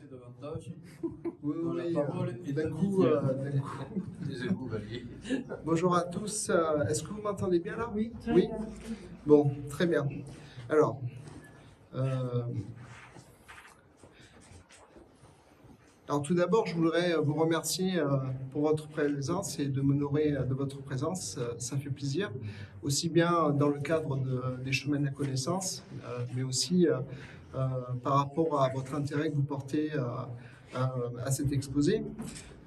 passer davantage. Oui, La oui, parole est d'un à coup, Didier. Bonjour à tous. Est-ce que vous m'entendez bien là? Oui, très Oui. bien. Bon, très bien. Alors, euh, tout d'abord, je voudrais vous remercier pour votre présence et de m'honorer de votre présence. Ça fait plaisir, aussi bien dans le cadre des chemins de la connaissance, mais aussi par rapport à votre intérêt que vous portez à cet exposé.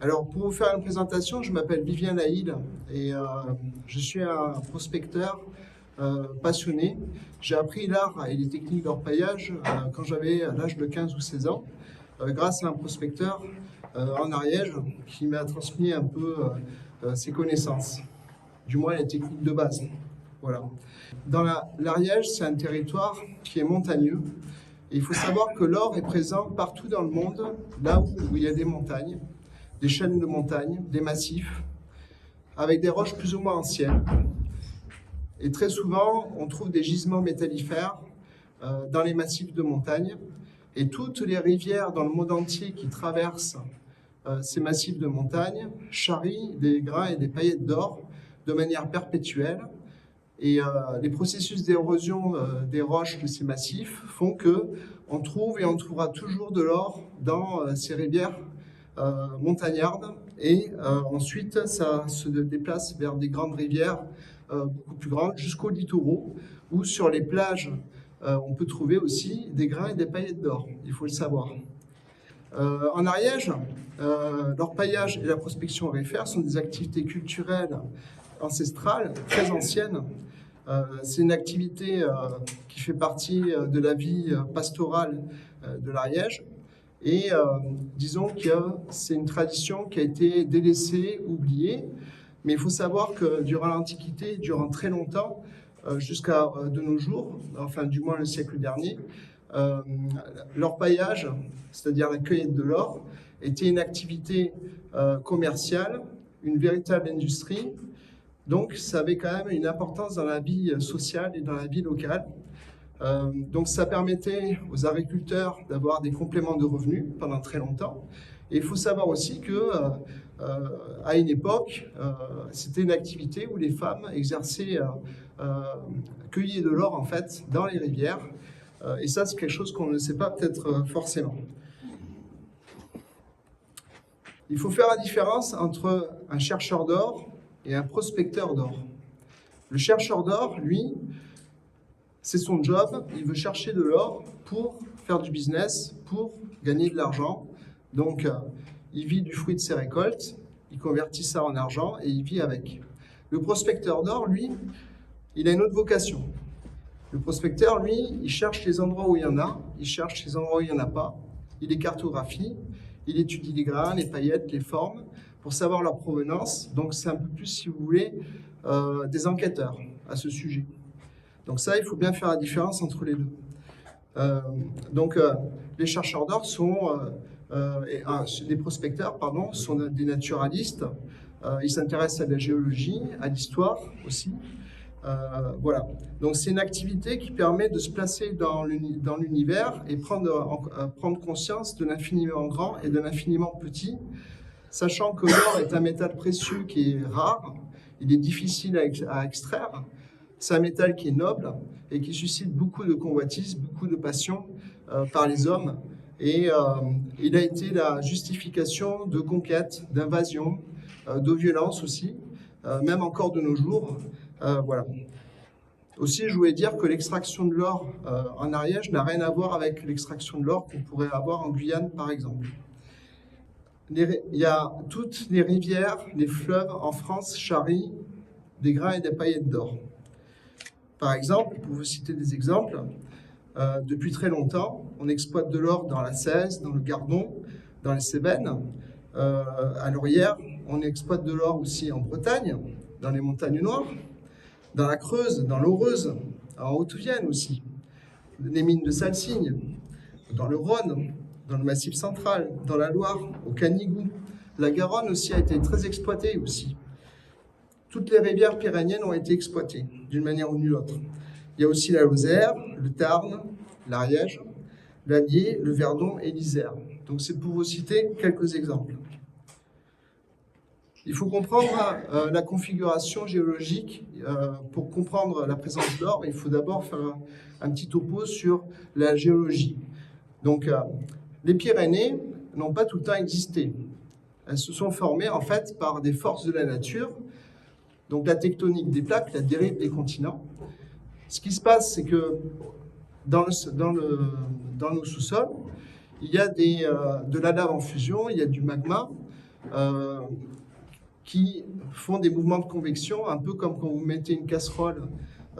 Alors, pour vous faire une présentation, je m'appelle Vivien Laïl et je suis un prospecteur passionné. J'ai appris l'art et les techniques d'orpaillage quand j'avais l'âge de 15 ou 16 ans, grâce à un prospecteur en Ariège qui m'a transmis un peu ses connaissances, du moins les techniques de base. Voilà. Dans l'Ariège, c'est un territoire qui est montagneux. Et il faut savoir que l'or est présent partout dans le monde, là où il y a des montagnes, des chaînes de montagnes, des massifs, avec des roches plus ou moins anciennes. Et très souvent, on trouve des gisements métallifères dans les massifs de montagne. Et toutes les rivières dans le monde entier qui traversent ces massifs de montagne charrient des grains et des paillettes d'or de manière perpétuelle. Et les processus d'érosion des roches de ces massifs font qu'on trouve et on trouvera toujours de l'or dans ces rivières montagnardes. Et ensuite, ça se déplace vers des grandes rivières beaucoup plus grandes, jusqu'aux littoraux, où sur les plages, on peut trouver aussi des grains et des paillettes d'or, il faut le savoir. En Ariège, l'orpaillage et la prospection aurifère sont des activités culturelles ancestrales, très anciennes. C'est une activité qui fait partie de la vie pastorale de l'Ariège. Et disons que c'est une tradition qui a été délaissée, oubliée. Mais il faut savoir que durant l'Antiquité, durant très longtemps, jusqu'à de nos jours, enfin du moins le siècle dernier, l'orpaillage, c'est-à-dire la cueillette de l'or, était une activité commerciale, une véritable industrie. Donc ça avait quand même une importance dans la vie sociale et dans la vie locale. Donc ça permettait aux agriculteurs d'avoir des compléments de revenus pendant très longtemps. Et il faut savoir aussi que à une époque, c'était une activité où les femmes exerçaient, cueillaient de l'or en fait dans les rivières. Et ça, c'est quelque chose qu'on ne sait pas peut-être forcément. Il faut faire la différence entre un chercheur d'or et un prospecteur d'or. Le chercheur d'or, lui, c'est son job, il veut chercher de l'or pour faire du business, pour gagner de l'argent. Donc, il vit du fruit de ses récoltes, il convertit ça en argent et il vit avec. Le prospecteur d'or, lui, il a une autre vocation. Le prospecteur, lui, il cherche les endroits où il y en a, il cherche les endroits où il n'y en a pas, il les cartographie, il étudie les grains, les paillettes, les formes, pour savoir leur provenance. Donc, c'est un peu plus, si vous voulez, des enquêteurs à ce sujet. Donc ça, il faut bien faire la différence entre les deux. Les chercheurs d'or sont, les prospecteurs, pardon, sont des naturalistes. Ils s'intéressent à la géologie, à l'histoire aussi. Voilà. Donc c'est une activité qui permet de se placer dans l'univers et prendre conscience de l'infiniment grand et de l'infiniment petit, sachant que l'or est un métal précieux qui est rare, il est difficile à extraire. C'est un métal qui est noble et qui suscite beaucoup de convoitises, beaucoup de passion par les hommes. Et il a été la justification de conquêtes, d'invasions, de violences aussi, même encore de nos jours. Voilà. Aussi, je voulais dire que l'extraction de l'or en Ariège n'a rien à voir avec l'extraction de l'or qu'on pourrait avoir en Guyane, par exemple. Il y a toutes les rivières, les fleuves en France charrient des grains et des paillettes d'or. Par exemple, pour vous citer des exemples, depuis très longtemps, on exploite de l'or dans la Cèze, dans le Gardon, dans les Cévennes. À Laurière, on exploite de l'or aussi en Bretagne, dans les montagnes noires, dans la Creuse, dans l'Aureuse, en Haute-Vienne aussi, les mines de Salsigne, dans le Rhône, dans le Massif central, dans la Loire, au Canigou. La Garonne aussi a été très exploitée aussi. Toutes les rivières pyrénéennes ont été exploitées, d'une manière ou d'une autre. Il y a aussi la Lozère, le Tarn, l'Ariège, l'Allier, le Verdon et l'Isère. Donc c'est pour vous citer quelques exemples. Il faut comprendre la configuration géologique. Pour comprendre la présence d'or, il faut d'abord faire un petit topo sur la géologie. Donc les Pyrénées n'ont pas tout le temps existé. Elles se sont formées en fait par des forces de la nature, donc la tectonique des plaques, la dérive des continents. Ce qui se passe, c'est que dans nos sous-sols, il y a de la lave en fusion, il y a du magma qui font des mouvements de convection, un peu comme quand vous mettez une casserole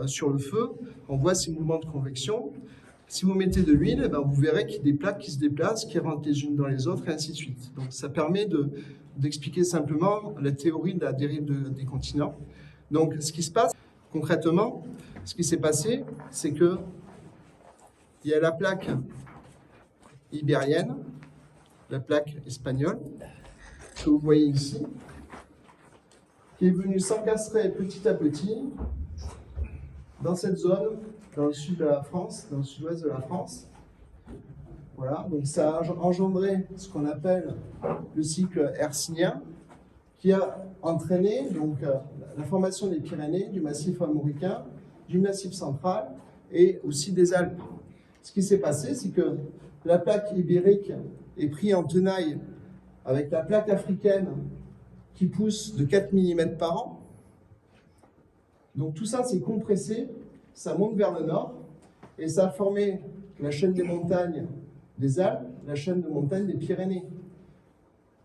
sur le feu, on voit ces mouvements de convection. Si vous mettez de l'huile, vous verrez qu'il y a des plaques qui se déplacent, qui rentrent les unes dans les autres, et ainsi de suite. Donc ça permet d'expliquer simplement la théorie de la dérive des continents. Donc ce qui se passe concrètement, ce qui s'est passé, c'est que il y a la plaque ibérienne, la plaque espagnole, que vous voyez ici, qui est venue s'encastrer petit à petit dans cette zone, dans le sud de la France, dans le sud-ouest de la France. Voilà, donc ça a engendré ce qu'on appelle le cycle hercynien, qui a entraîné donc, la formation des Pyrénées, du massif armoricain, du massif central et aussi des Alpes. Ce qui s'est passé, c'est que la plaque ibérique est prise en tenaille avec la plaque africaine qui pousse de 4 mm par an. Donc tout ça s'est compressé, ça monte vers le nord et ça a formé la chaîne des montagnes des Alpes, la chaîne de montagnes des Pyrénées.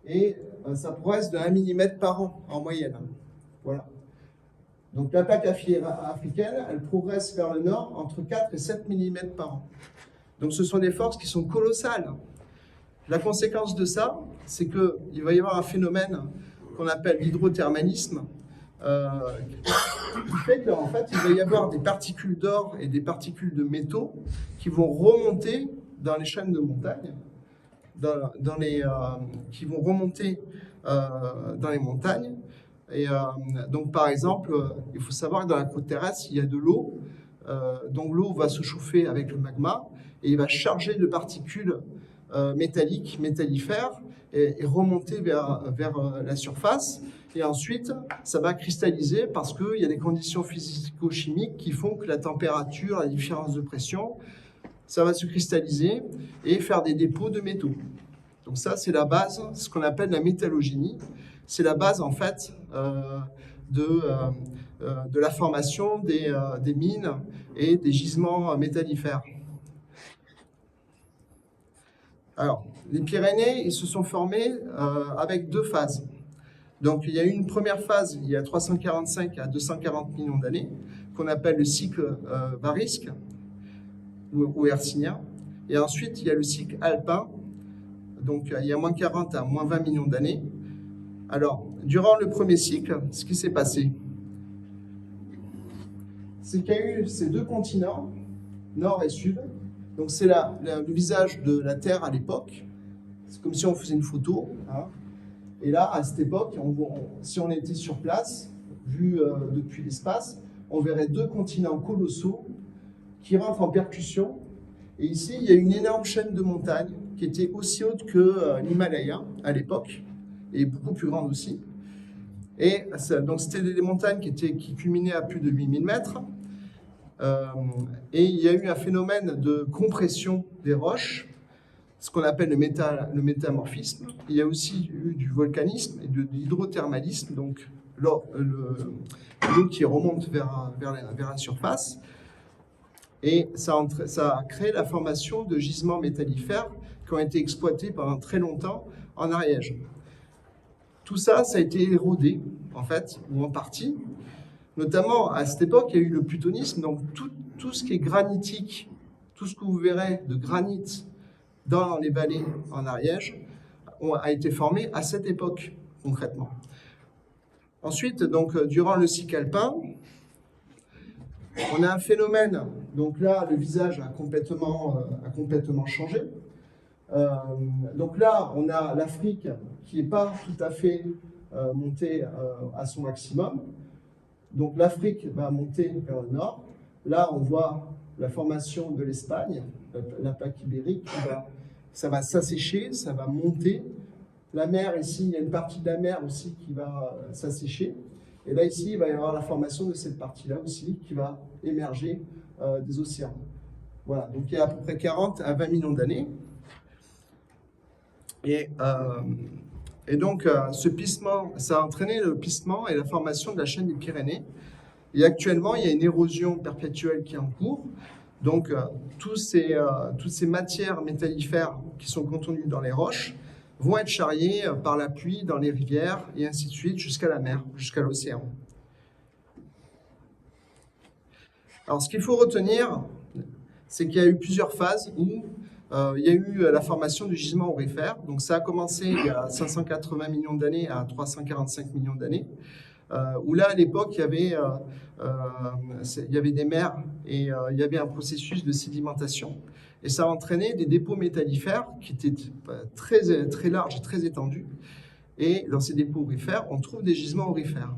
Et ça progresse de 1 mm par an en moyenne. Voilà. Donc la plaque africaine, elle progresse vers le nord entre 4 et 7 mm par an. Donc ce sont des forces qui sont colossales. La conséquence de ça, c'est qu'il va y avoir un phénomène qu'on appelle l'hydrothermalisme, qui fait qu'en fait, il va y avoir des particules d'or et des particules de métaux qui vont remonter dans les chaînes de montagne, qui vont remonter dans les montagnes. Et donc, par exemple, il faut savoir que dans la croûte terrestre, il y a de l'eau. Donc, l'eau va se chauffer avec le magma et il va charger de particules métalliques, métallifères, et remonter vers la surface. Et ensuite, ça va cristalliser parce qu'il y a des conditions physico-chimiques qui font que la température, la différence de pression, ça va se cristalliser et faire des dépôts de métaux. Donc ça, c'est la base, ce qu'on appelle la métallogénie. C'est la base, en fait, de la formation des mines et des gisements métallifères. Alors, les Pyrénées, ils se sont formés avec deux phases. Donc, il y a eu une première phase, il y a 345 à 240 millions d'années, qu'on appelle le cycle varisque ou hercynien. Et ensuite, il y a le cycle alpin, donc il y a moins 40 à moins 20 millions d'années. Alors, durant le premier cycle, ce qui s'est passé, c'est qu'il y a eu ces deux continents, nord et sud. Donc, c'est le visage de la Terre à l'époque. C'est comme si on faisait une photo. Hein. Et là, à cette époque, si on était sur place, vu depuis l'espace, on verrait deux continents colossaux qui rentrent en percussion. Et ici, il y a une énorme chaîne de montagnes qui était aussi haute que l'Himalaya à l'époque, et beaucoup plus grande aussi. Et donc, c'était des montagnes qui culminaient à plus de 8000 mètres. Et il y a eu un phénomène de compression des roches, ce qu'on appelle le métamorphisme. Il y a aussi eu du volcanisme et de l'hydrothermalisme, donc l'eau qui remonte vers la surface. Et ça a créé la formation de gisements métallifères qui ont été exploités pendant très longtemps en Ariège. Tout ça, ça a été érodé, en fait, ou en partie. Notamment, à cette époque, il y a eu le plutonisme, donc tout ce qui est granitique, tout ce que vous verrez de granit dans les vallées en Ariège, a été formé à cette époque, concrètement. Ensuite, donc, durant le cycle alpin, on a un phénomène, donc là, le visage a complètement changé. Donc là, on a l'Afrique qui n'est pas tout à fait montée à son maximum. Donc l'Afrique va monter vers le nord. Là, on voit la formation de l'Espagne, la plaque ibérique, ça va s'assécher, ça va monter. La mer, ici, il y a une partie de la mer aussi qui va s'assécher. Et là, ici, il va y avoir la formation de cette partie-là aussi qui va émerger des océans. Voilà, donc il y a à peu près 40 à 20 millions d'années. Et donc, ce plissement, ça a entraîné le plissement et la formation de la chaîne des Pyrénées. Et actuellement, il y a une érosion perpétuelle qui est en cours. Donc, toutes ces matières métallifères qui sont contenues dans les roches vont être charriées par la pluie dans les rivières et ainsi de suite jusqu'à la mer, jusqu'à l'océan. Alors, ce qu'il faut retenir, c'est qu'il y a eu plusieurs phases où il y a eu la formation du gisement aurifère. Donc, ça a commencé il y a 580 millions d'années à 345 millions d'années. Où là, à l'époque, il y avait des mers et il y avait un processus de sédimentation. Et ça a entraîné des dépôts métallifères qui étaient très, très larges et très étendus. Et dans ces dépôts aurifères, on trouve des gisements aurifères.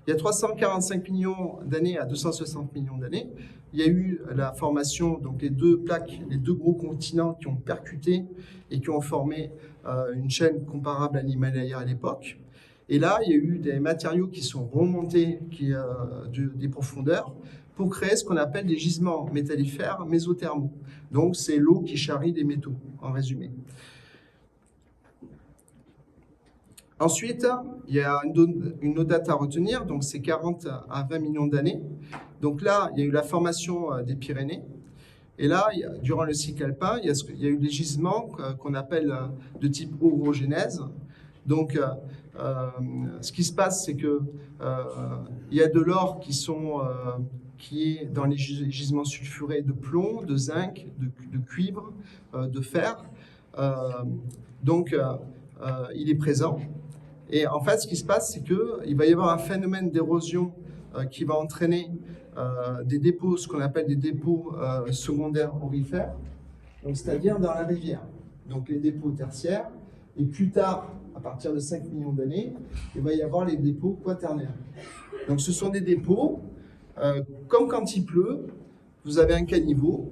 Il y a 345 millions d'années à 260 millions d'années, il y a eu la formation, donc les deux plaques, les deux gros continents qui ont percuté et qui ont formé une chaîne comparable à l'Himalaya à l'époque. Et là, il y a eu des matériaux qui sont remontés des profondeurs pour créer ce qu'on appelle des gisements métallifères mésothermaux. Donc, c'est l'eau qui charrie des métaux, en résumé. Ensuite, il y a une autre date à retenir, donc c'est 40 à 20 millions d'années. Donc là, il y a eu la formation des Pyrénées. Et là, durant le cycle alpin, il y a eu des gisements qu'on appelle de type orogénèse. Donc, ce qui se passe, c'est que il y a de l'or qui est dans les gisements sulfurés de plomb, de zinc, de cuivre, de fer. Donc, il est présent. Et en fait, ce qui se passe, c'est qu'il va y avoir un phénomène d'érosion qui va entraîner des dépôts, ce qu'on appelle des dépôts secondaires aurifères, c'est-à-dire dans la rivière. Donc, les dépôts tertiaires. Et plus tard, à partir de 5 millions d'années, il va y avoir les dépôts quaternaires. Donc, ce sont des dépôts, comme quand il pleut, vous avez un caniveau.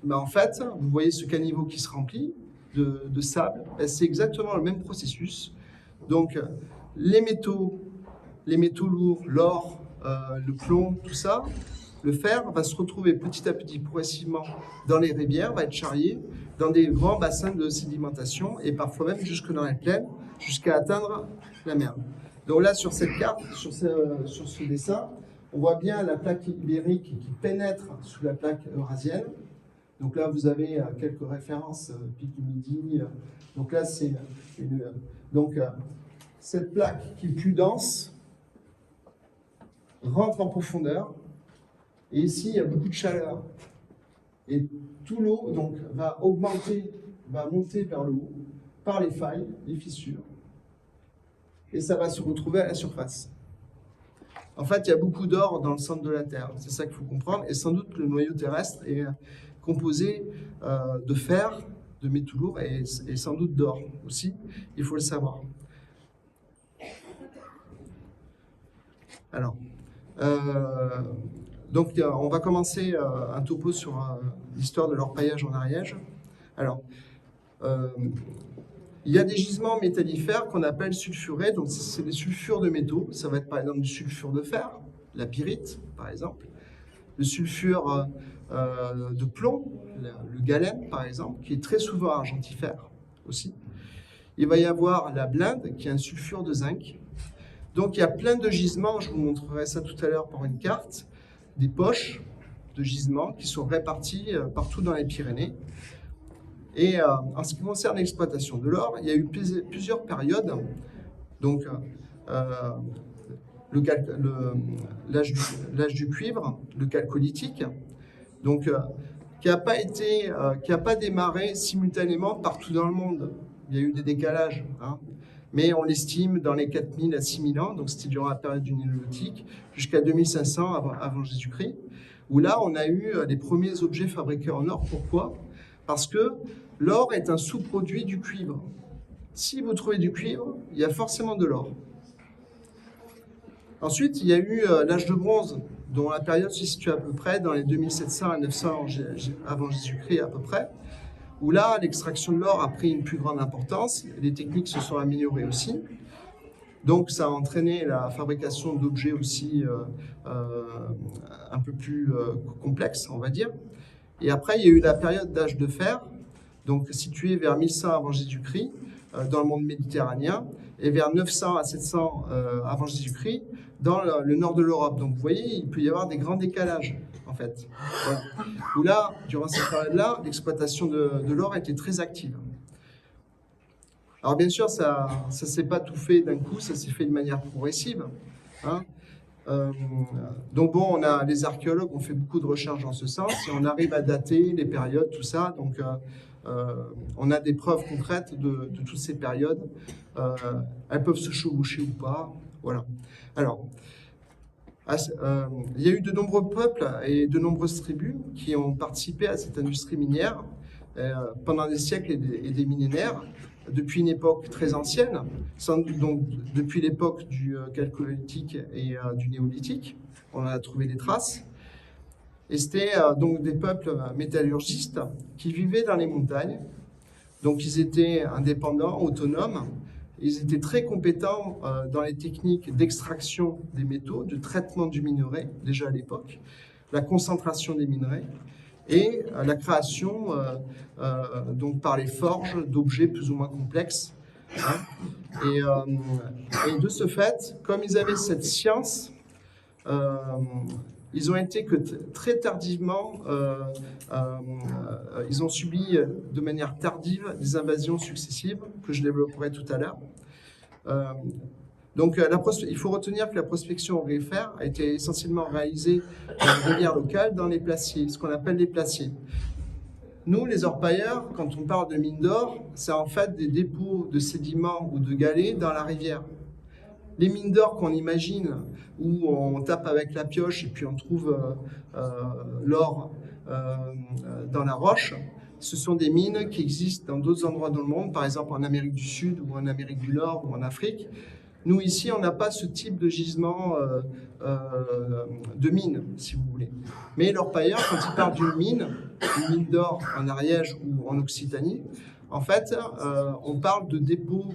Ben, en fait, vous voyez ce caniveau qui se remplit de sable. Ben, c'est exactement le même processus. Donc, les métaux lourds, l'or, le plomb, tout ça, le fer va se retrouver petit à petit, progressivement, dans les rivières, va être charrié dans des grands bassins de sédimentation et parfois même jusque dans les plaines, jusqu'à atteindre la mer. Donc là, sur cette carte, sur ce dessin, on voit bien la plaque ibérique qui pénètre sous la plaque eurasienne. Donc là, vous avez quelques références, pic du Midi. Donc là, c'est cette plaque qui est plus dense rentre en profondeur. Et ici, il y a beaucoup de chaleur. Et tout l'eau donc va monter vers le haut par les failles, les fissures. Et ça va se retrouver à la surface. En fait, il y a beaucoup d'or dans le centre de la Terre. C'est ça qu'il faut comprendre. Et sans doute que le noyau terrestre est composé de fer, de métaux lourds et sans doute d'or aussi. Il faut le savoir. Alors, donc on va commencer un topo sur l'histoire de l'orpaillage en Ariège. Alors, il y a des gisements métallifères qu'on appelle sulfurés, donc c'est des sulfures de métaux. Ça va être par exemple du sulfure de fer, la pyrite par exemple, le sulfure de plomb, le galène par exemple, qui est très souvent argentifère aussi. Il va y avoir la blinde qui est un sulfure de zinc. Donc il y a plein de gisements, je vous montrerai ça tout à l'heure par une carte, des poches de gisements qui sont répartis partout dans les Pyrénées. Et en ce qui concerne l'exploitation de l'or, il y a eu plusieurs périodes. Donc l'âge du cuivre, le chalcolithique, donc qui n'a pas démarré simultanément partout dans le monde. Il y a eu des décalages, hein. Mais on l'estime dans les 4000 à 6000 ans, donc c'était durant la période du Néolithique, jusqu'à 2500 avant Jésus-Christ, où là on a eu les premiers objets fabriqués en or. Pourquoi ? Parce que l'or est un sous-produit du cuivre. Si vous trouvez du cuivre, il y a forcément de l'or. Ensuite, il y a eu l'âge de bronze. dont la période se situe à peu près dans les 2700 à 900 avant Jésus-Christ à peu près, où là, l'extraction de l'or a pris une plus grande importance, les techniques se sont améliorées aussi. Donc ça a entraîné la fabrication d'objets aussi un peu plus complexes, on va dire. Et après, il y a eu la période d'âge de fer, donc située vers 1100 avant Jésus-Christ, dans le monde méditerranéen, et vers 900 à 700 avant Jésus-Christ, dans le nord de l'Europe. Donc vous voyez, il peut y avoir des grands décalages, en fait. Voilà. Où là, durant cette période-là, l'exploitation de l'or était très active. Alors bien sûr, ça ne s'est pas tout fait d'un coup, ça s'est fait de manière progressive. Hein. Donc bon, les archéologues ont fait beaucoup de recherches dans ce sens et on arrive à dater les périodes, tout ça. Donc on a des preuves concrètes de toutes ces périodes. Elles peuvent se chevaucher ou pas. Voilà. Alors, il y a eu de nombreux peuples et de nombreuses tribus qui ont participé à cette industrie minière pendant des siècles et des millénaires. Depuis une époque très ancienne, donc depuis l'époque du chalcolithique et du néolithique, on a trouvé des traces. Et c'était donc des peuples métallurgistes qui vivaient dans les montagnes. Donc ils étaient indépendants, autonomes. Ils étaient très compétents dans les techniques d'extraction des métaux, de traitement du minerai, déjà à l'époque, la concentration des minerais, et la création donc par les forges d'objets plus ou moins complexes. Hein. Et de ce fait, comme ils avaient cette science, ils ont été que très tardivement, ils ont subi de manière tardive des invasions successives que je développerai tout à l'heure. Donc, il faut retenir que la prospection aurifère a été essentiellement réalisée dans les rivières locales, dans les placiers, ce qu'on appelle les placiers. Nous, les orpailleurs, quand on parle de mines d'or, c'est en fait des dépôts de sédiments ou de galets dans la rivière. Les mines d'or qu'on imagine, où on tape avec la pioche et puis on trouve l'or dans la roche, ce sont des mines qui existent dans d'autres endroits dans le monde, par exemple en Amérique du Sud ou en Amérique du Nord ou en Afrique. Nous, ici, on n'a pas ce type de gisement de mine, si vous voulez. Mais l'orpailleur, quand il parle d'une mine d'or en Ariège ou en Occitanie, en fait, on parle de dépôts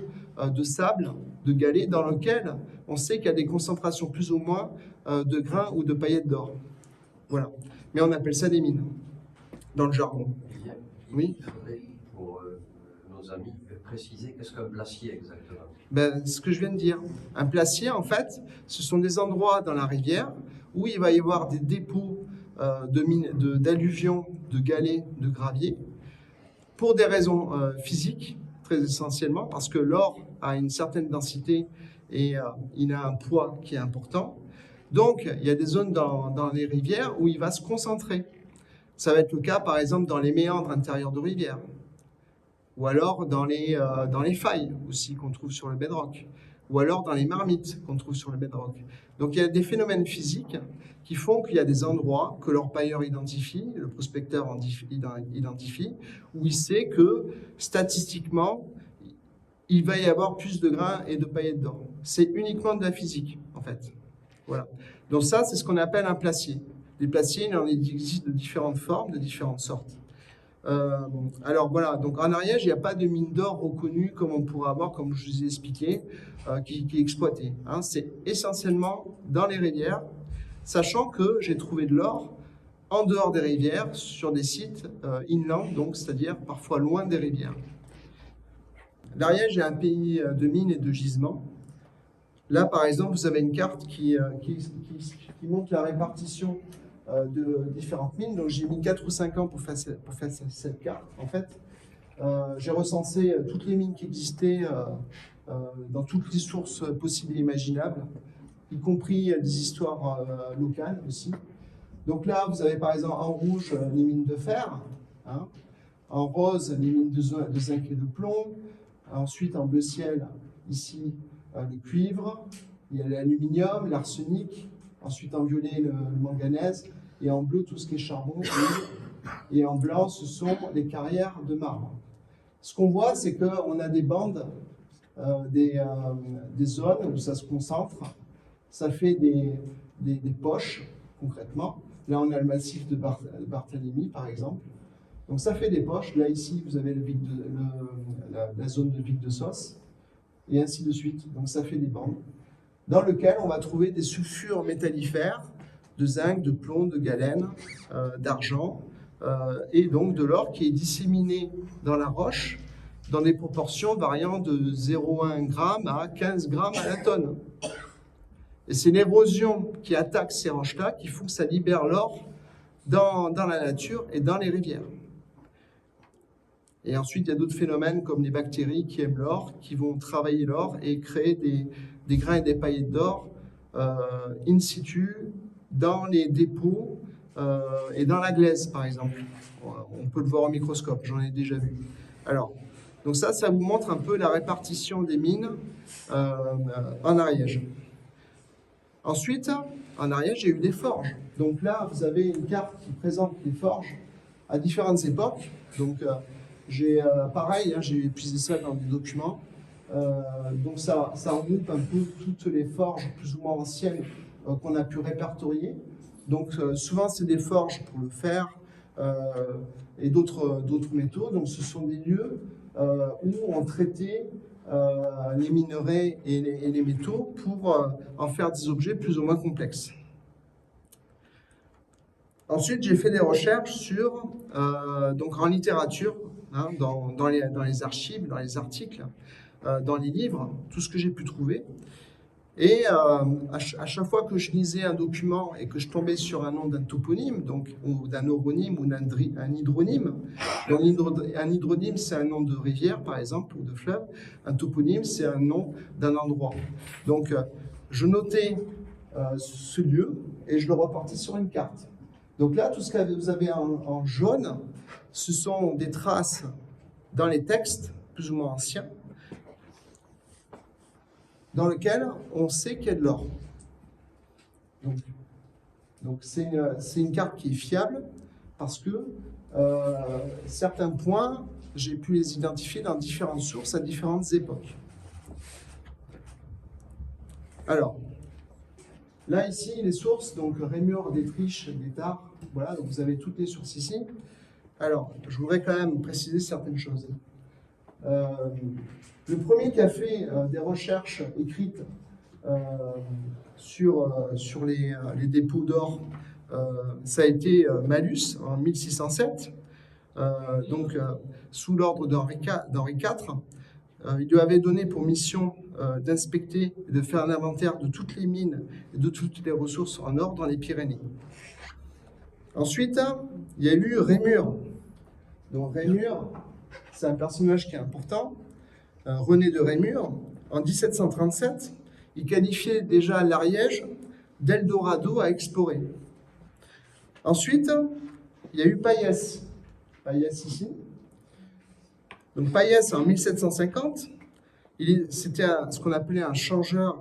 de sable, de galets, dans lequel on sait qu'il y a des concentrations plus ou moins de grains ou de paillettes d'or. Voilà. Mais on appelle ça des mines, dans le jargon. Oui. Il faudrait, pour nos amis, préciser qu'est-ce qu'un glacier exactement. Ce que je viens de dire. Un placier, en fait, ce sont des endroits dans la rivière où il va y avoir des dépôts d'alluvions, de galets, de gravier, pour des raisons physiques, très essentiellement, parce que l'or a une certaine densité et il a un poids qui est important. Donc, il y a des zones dans les rivières où il va se concentrer. Ça va être le cas, par exemple, dans les méandres intérieurs de rivières, ou alors dans les failles aussi qu'on trouve sur le bedrock, ou alors dans les marmites qu'on trouve sur le bedrock. Donc il y a des phénomènes physiques qui font qu'il y a des endroits que l'orpailleur identifie, le prospecteur identifie, où il sait que statistiquement, il va y avoir plus de grains et de paillettes d'or. C'est uniquement de la physique, en fait. Voilà. Donc ça, c'est ce qu'on appelle un placier. Les placiers, il en existe de différentes formes, de différentes sortes. Alors voilà, donc en Ariège, il n'y a pas de mine d'or reconnue comme on pourrait avoir, comme je vous ai expliqué, qui est exploitée. Hein. C'est essentiellement dans les rivières, sachant que j'ai trouvé de l'or en dehors des rivières, sur des sites inland, donc c'est-à-dire parfois loin des rivières. L'Ariège est un pays de mines et de gisements. Là, par exemple, vous avez une carte qui montre la répartition de différentes mines. Donc j'ai mis 4 ou 5 ans pour faire cette carte. En fait, j'ai recensé toutes les mines qui existaient dans toutes les sources possibles et imaginables, y compris des histoires locales aussi. Donc là, vous avez par exemple en rouge les mines de fer, hein, en rose les mines de zinc et de plomb, ensuite en bleu ciel, ici le cuivre, il y a l'aluminium, l'arsenic, ensuite en violet le manganèse, et en bleu tout ce qui est charbon, et en blanc ce sont les carrières de marbre. Ce qu'on voit, c'est qu'on a des bandes, des zones où ça se concentre, ça fait des poches, concrètement. Là, on a le massif de Barthélemy, par exemple. Donc ça fait des poches. Là, ici, vous avez la zone de Vic de Sos, et ainsi de suite. Donc ça fait des bandes, dans lesquelles on va trouver des sulfures métallifères, de zinc, de plomb, de galène, d'argent, et donc de l'or qui est disséminé dans la roche, dans des proportions variant de 0,1 g à 15 g à la tonne. Et c'est l'érosion qui attaque ces roches-là qui font que ça libère l'or dans la nature et dans les rivières. Et ensuite, il y a d'autres phénomènes comme les bactéries qui aiment l'or, qui vont travailler l'or et créer des grains et des paillettes d'or in situ dans les dépôts et dans la glaise, par exemple. On peut le voir au microscope, j'en ai déjà vu. Alors, donc ça vous montre un peu la répartition des mines en Ariège. Ensuite, en Ariège, il y a eu des forges. Donc là, vous avez une carte qui présente les forges à différentes époques. Donc, pareil, j'ai épuisé ça dans des documents. Donc ça regroupe un peu toutes les forges plus ou moins anciennes qu'on a pu répertorier. Donc souvent, c'est des forges pour le fer et d'autres métaux. Donc ce sont des lieux où on traitait les minerais et les métaux pour en faire des objets plus ou moins complexes. Ensuite, j'ai fait des recherches donc en littérature, hein, dans les archives, dans les articles, dans les livres, tout ce que j'ai pu trouver. Et à chaque fois que je lisais un document et que je tombais sur un nom d'un toponyme, donc, ou d'un oronyme ou un hydronyme, donc un hydronyme c'est un nom de rivière par exemple ou de fleuve, un toponyme c'est un nom d'un endroit. Donc je notais ce lieu et je le reportais sur une carte. Donc là, tout ce que vous avez en jaune, ce sont des traces dans les textes, plus ou moins anciens, dans lequel on sait qu'il y a de l'or. Donc c'est une carte qui est fiable parce que certains points, j'ai pu les identifier dans différentes sources à différentes époques. Alors, là ici, les sources, donc Rémur, Détriche, Détard, voilà, donc vous avez toutes les sources ici. Alors, je voudrais quand même préciser certaines choses. Le premier qui a fait des recherches écrites sur les dépôts d'or, ça a été Malus en 1607, sous l'ordre d'Henri IV. Il lui avait donné pour mission d'inspecter et de faire un inventaire de toutes les mines et de toutes les ressources en or dans les Pyrénées. Ensuite, il y a eu Rémur. Donc Rémur, c'est un personnage qui est important. René de Rémur, en 1737, il qualifiait déjà l'Ariège d'Eldorado à explorer. Ensuite, il y a eu Payès. Payès ici. Donc Payès, en 1750, c'était ce qu'on appelait un changeur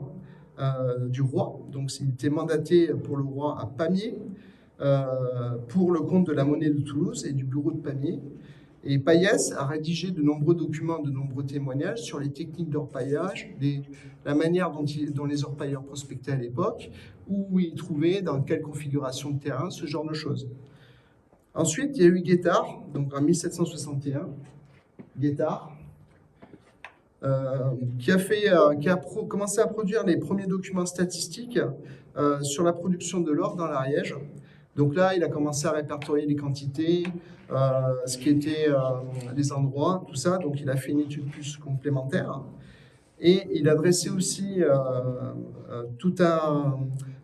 du roi. Donc il était mandaté pour le roi à Pamiers, pour le compte de la monnaie de Toulouse et du bureau de Pamiers. Et Payès a rédigé de nombreux documents, de nombreux témoignages sur les techniques d'orpaillage, la manière dont les orpailleurs prospectaient à l'époque, où ils trouvaient, dans quelle configuration de terrain, ce genre de choses. Ensuite, il y a eu Guettard, donc en 1761, Guettard, qui a commencé à produire les premiers documents statistiques sur la production de l'or dans l'Ariège. Donc là, il a commencé à répertorier les quantités, ce qui était les endroits, tout ça. Donc il a fait une étude plus complémentaire. Et il a dressé aussi tout un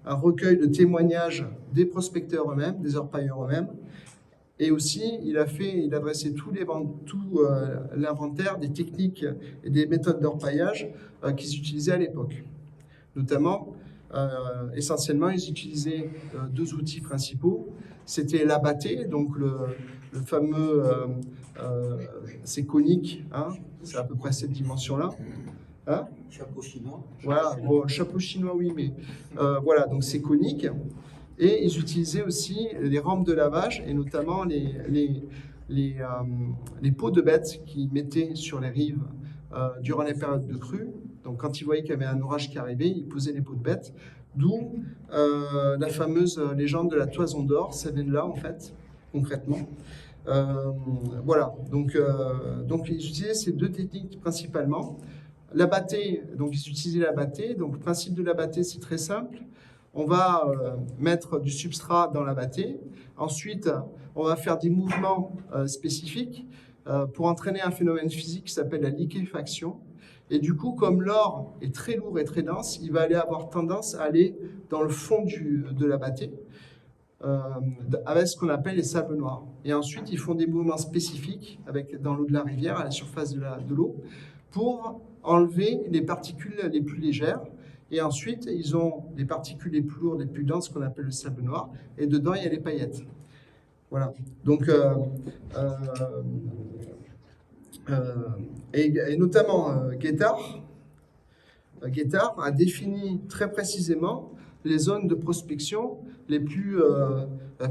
recueil de témoignages des prospecteurs eux-mêmes, des orpailleurs eux-mêmes. Et aussi, il a dressé tout l'inventaire des techniques et des méthodes d'orpaillage qu'ils utilisaient à l'époque. Notamment, essentiellement, ils utilisaient deux outils principaux. C'était l'abatté, donc le fameux, c'est conique, hein, c'est à peu près cette dimension-là. Hein, chapeau chinois. Voilà, bon, le chapeau chinois, oui, mais voilà, donc c'est conique. Et ils utilisaient aussi les rampes de lavage et notamment les peaux de bêtes qu'ils mettaient sur les rives durant les périodes de crue. Donc quand ils voyaient qu'il y avait un orage qui arrivait, ils posaient les peaux de bêtes D'où la fameuse légende de la toison d'or, ça vient de là en fait, concrètement. Voilà, donc ils utilisaient ces deux techniques principalement. La bâtée, donc ils utilisaient la bâtée. Donc le principe de la bâtée, c'est très simple. On va mettre du substrat dans la bâtée. Ensuite, on va faire des mouvements spécifiques pour entraîner un phénomène physique qui s'appelle la liquéfaction. Et du coup, comme l'or est très lourd et très dense, il va avoir tendance à aller dans le fond de la bâtée avec ce qu'on appelle les sables noirs. Et ensuite, ils font des mouvements spécifiques dans l'eau de la rivière, à la surface de l'eau, pour enlever les particules les plus légères. Et ensuite, ils ont les particules les plus lourdes, les plus denses, qu'on appelle le sable noir. Et dedans, il y a les paillettes. Voilà. Donc, et notamment Guettard a défini très précisément les zones de prospection les plus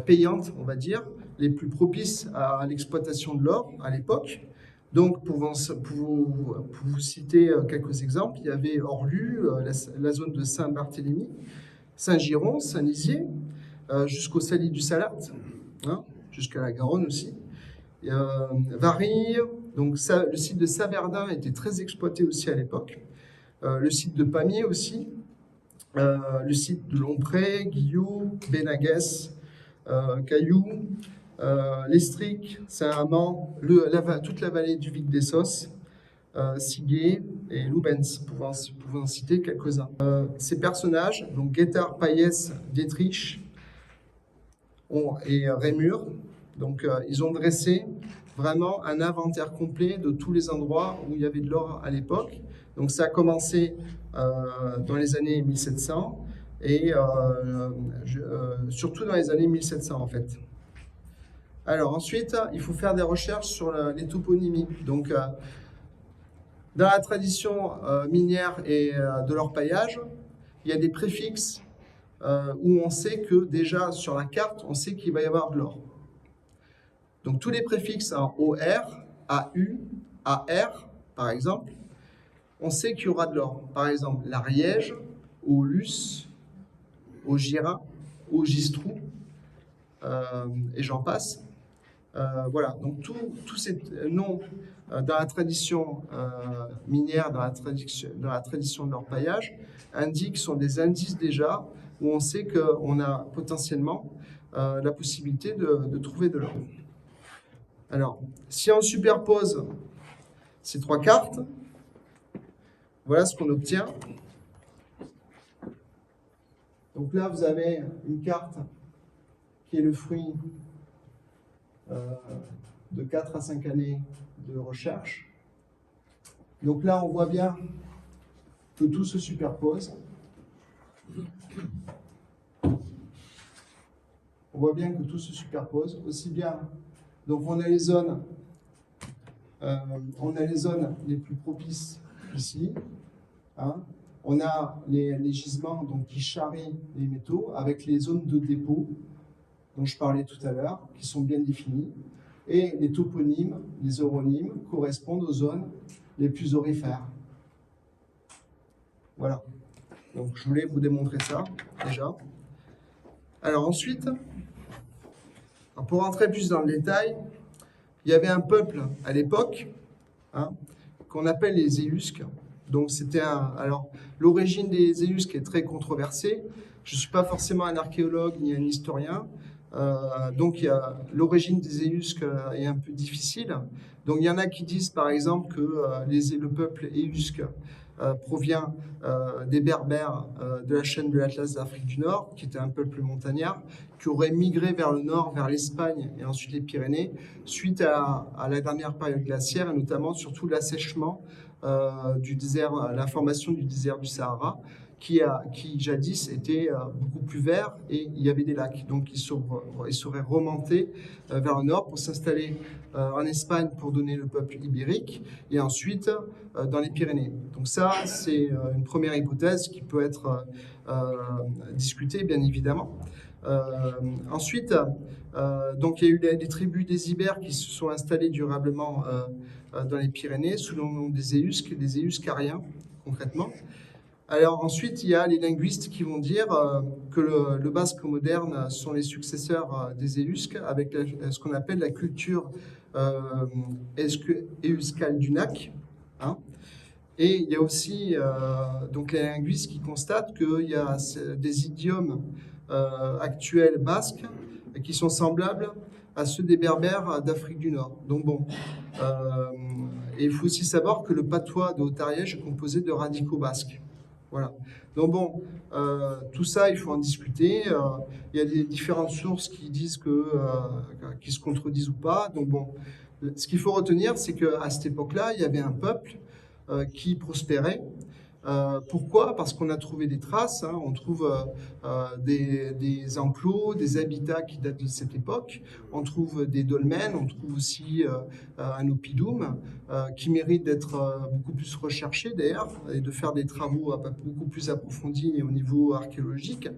payantes, on va dire, les plus propices à l'exploitation de l'or à l'époque. Donc, pour vous citer quelques exemples, il y avait Orlu, la zone de Saint-Barthélemy, Saint-Giron, Saint-Nizier, jusqu'au Saly du Salat, hein, jusqu'à la Garonne aussi. Varilhes, donc le site de Saverdun était très exploité aussi à l'époque. Le site de Pamiers aussi. Le site de Lompré, Guillou, Benaguès, Cailloux, l'Estric, Saint-Amand, toute la vallée du Vic des Sosses, Siguet et Loubens, pouvant en citer quelques-uns. Ces personnages, donc Guettard, Payès, Dietrich et Rémur, donc ils ont dressé vraiment un inventaire complet de tous les endroits où il y avait de l'or à l'époque. Donc ça a commencé dans les années 1700 et surtout dans les années 1700 en fait. Alors ensuite, il faut faire des recherches sur les toponymies. Donc dans la tradition minière et de l'orpaillage, il y a des préfixes où on sait que déjà sur la carte, on sait qu'il va y avoir de l'or. Donc tous les préfixes en OR, AU, AR par exemple, on sait qu'il y aura de l'or. Par exemple, l'Ariège, au Luce, au Gira, au Gistrou, et j'en passe. Voilà, donc tous ces noms dans la tradition minière, dans la tradition de l'orpaillage, sont des indices déjà où on sait qu'on a potentiellement la possibilité de trouver de l'or. Alors, si on superpose ces trois cartes, voilà ce qu'on obtient. Donc là, vous avez une carte qui est le fruit de 4 à 5 années de recherche. Donc là, on voit bien que tout se superpose. On voit bien que tout se superpose, aussi bien. Donc on a les zones les plus propices ici. Hein. On a les gisements donc, qui charrient les métaux avec les zones de dépôt dont je parlais tout à l'heure, qui sont bien définies. Et les toponymes, les oronymes, correspondent aux zones les plus aurifères. Voilà. Donc je voulais vous démontrer ça déjà. Alors ensuite, pour rentrer plus dans le détail, il y avait un peuple à l'époque hein, qu'on appelle les Éusques. Donc c'était alors l'origine des Éusques est très controversée. Je ne suis pas forcément un archéologue ni un historien. Donc l'origine des Éusques est un peu difficile. Donc il y en a qui disent par exemple que le peuple Éusque provient des Berbères de la chaîne de l'Atlas d'Afrique du Nord, qui était un peuple montagnard, qui aurait migré vers le nord, vers l'Espagne et ensuite les Pyrénées, suite à la dernière période glaciaire, et notamment surtout l'assèchement du désert, la formation du désert du Sahara, qui jadis était beaucoup plus vert et il y avait des lacs. Donc ils seraient remontés vers le nord pour s'installer en Espagne pour donner le peuple ibérique et ensuite dans les Pyrénées. Donc ça, c'est une première hypothèse qui peut être discutée, bien évidemment. Ensuite, donc il y a eu les tribus des Ibères qui se sont installées durablement dans les Pyrénées sous le nom des Éusques, des Éuscariens concrètement. Alors ensuite, il y a les linguistes qui vont dire que le basque moderne sont les successeurs des Éusques avec ce qu'on appelle la culture éuscale du NAC. Hein. Et il y a aussi donc les linguistes qui constatent qu'il y a des idiomes actuels basques qui sont semblables à ceux des Berbères d'Afrique du Nord. Donc bon, et il faut aussi savoir que le patois de Haut-Ariège est composé de radicaux basques. Voilà. Donc bon, tout ça, il faut en discuter. Il y a des différentes sources qui disent qui se contredisent ou pas. Donc bon, ce qu'il faut retenir, c'est qu'à cette époque-là, il y avait un peuple qui prospérait. Pourquoi? Parce qu'on a trouvé des traces, hein, on trouve des enclos, des habitats qui datent de cette époque, on trouve des dolmens, on trouve aussi un oppidum qui mérite d'être beaucoup plus recherché d'ailleurs et de faire des travaux beaucoup plus approfondis au niveau archéologique.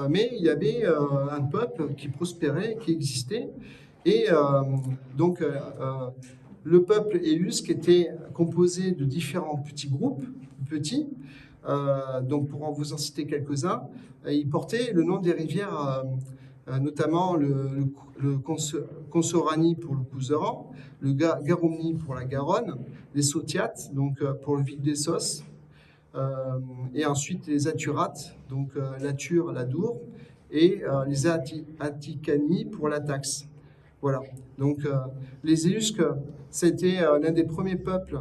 Mais il y avait un peuple qui prospérait, qui existait, et donc le peuple éusque était composé de différents petits groupes, donc pour vous en citer quelques-uns, il portait le nom des rivières, notamment le Consorani pour le Couseran, le Garomni pour la Garonne, les Sotiates, donc pour le Vic des Sos, et ensuite les Aturates, donc la Ture, la Dour, et les Aticani pour la Taxe. Voilà. Donc les Éusques, c'était l'un des premiers peuples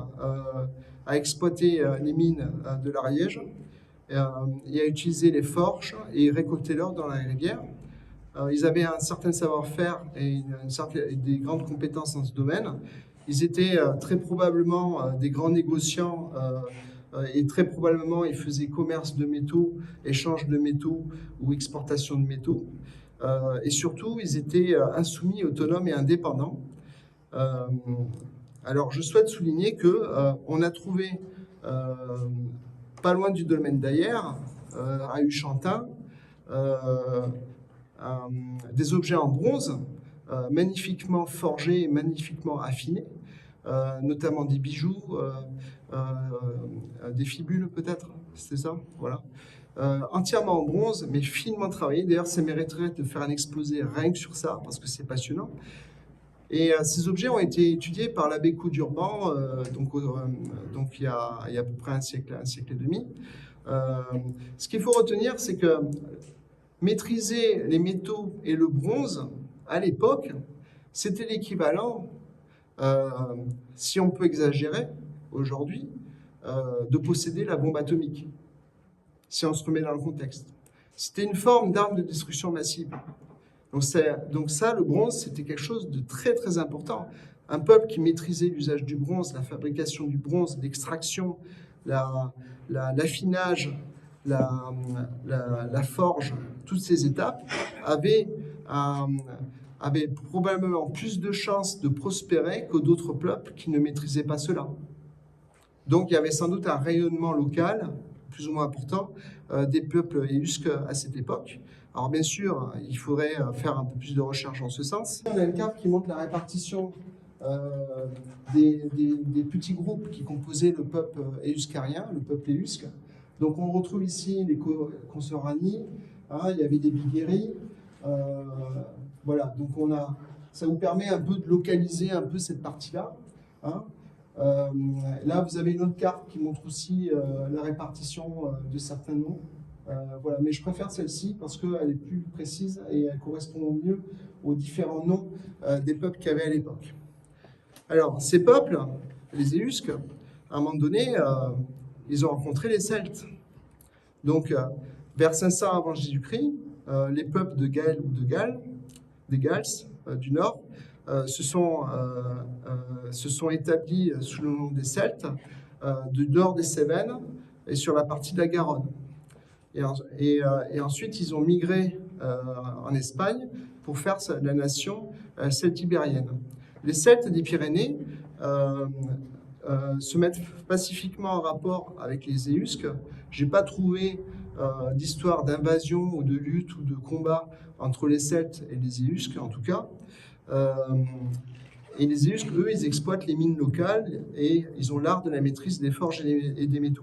à exploiter les mines de l'Ariège et à utiliser les forges et récolter l'or dans la rivière. Ils avaient un certain savoir-faire et des grandes compétences dans ce domaine. Ils étaient très probablement des grands négociants et très probablement ils faisaient commerce de métaux, échange de métaux ou exportation de métaux. Et surtout, ils étaient insoumis, autonomes et indépendants. Alors, je souhaite souligner qu'on a trouvé, pas loin du dolmen d'Ayer, à Uchantin, des objets en bronze, magnifiquement forgés et magnifiquement affinés, notamment des bijoux, des fibules peut-être, c'est ça, voilà. Entièrement en bronze, mais finement travaillé. D'ailleurs, ça mériterait de faire un exposé rien que sur ça, parce que c'est passionnant. Et ces objets ont été étudiés par l'abbé Coudurban, donc il y a à peu près un siècle et demi. Ce qu'il faut retenir, c'est que maîtriser les métaux et le bronze, à l'époque, c'était l'équivalent, si on peut exagérer aujourd'hui, de posséder la bombe atomique, si on se remet dans le contexte. C'était une forme d'arme de destruction massive. Donc ça, le bronze, c'était quelque chose de très très important. Un peuple qui maîtrisait l'usage du bronze, la fabrication du bronze, l'extraction, l'affinage, la forge, toutes ces étapes, avait probablement plus de chances de prospérer que d'autres peuples qui ne maîtrisaient pas cela. Donc il y avait sans doute un rayonnement local, plus ou moins important, des peuples éusques à cette époque. Alors bien sûr, il faudrait faire un peu plus de recherche en ce sens. On a une carte qui montre la répartition des petits groupes qui composaient le peuple éuscarien, le peuple éusque. Donc on retrouve ici les Consorani, hein, il y avait des Biguéri. Voilà, donc ça vous permet un peu de localiser un peu cette partie-là. Hein. Là, vous avez une autre carte qui montre aussi la répartition de certains noms. Voilà, mais je préfère celle-ci parce qu'elle est plus précise et elle correspond mieux aux différents noms des peuples qu'il y avait à l'époque. Alors, ces peuples, les Éusques, à un moment donné, ils ont rencontré les Celtes. Donc, vers 500 avant Jésus-Christ, les peuples de Gaël ou de Galles, des Galles du Nord, se sont établis sous le nom des Celtes, du nord des Cévennes et sur la partie de la Garonne. Et ensuite, ils ont migré en Espagne pour faire la nation celtibérienne. Les Celtes des Pyrénées se mettent pacifiquement en rapport avec les Éusques. Je n'ai pas trouvé d'histoire d'invasion ou de lutte ou de combat entre les Celtes et les Éusques, en tout cas. Et les Éusques, eux, ils exploitent les mines locales et ils ont l'art de la maîtrise des forges et des métaux.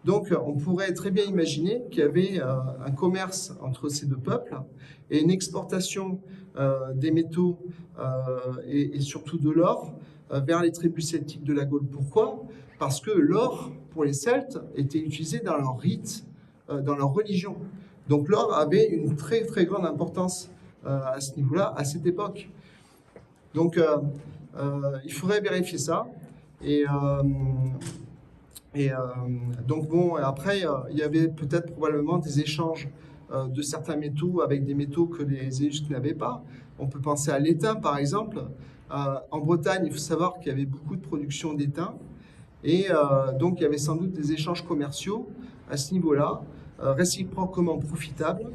Donc, on pourrait très bien imaginer qu'il y avait un commerce entre ces deux peuples et une exportation des métaux et surtout de l'or vers les tribus celtiques de la Gaule. Pourquoi? Parce que l'or, pour les Celtes, était utilisé dans leur rite, dans leur religion. Donc, l'or avait une très, très grande importance à ce niveau-là, à cette époque. Donc, il faudrait vérifier ça. Donc bon, après, il y avait peut-être probablement des échanges de certains métaux avec des métaux que les Étrusques n'avaient pas. On peut penser à l'étain, par exemple. En Bretagne, il faut savoir qu'il y avait beaucoup de production d'étain. Et donc, il y avait sans doute des échanges commerciaux à ce niveau-là, réciproquement profitables.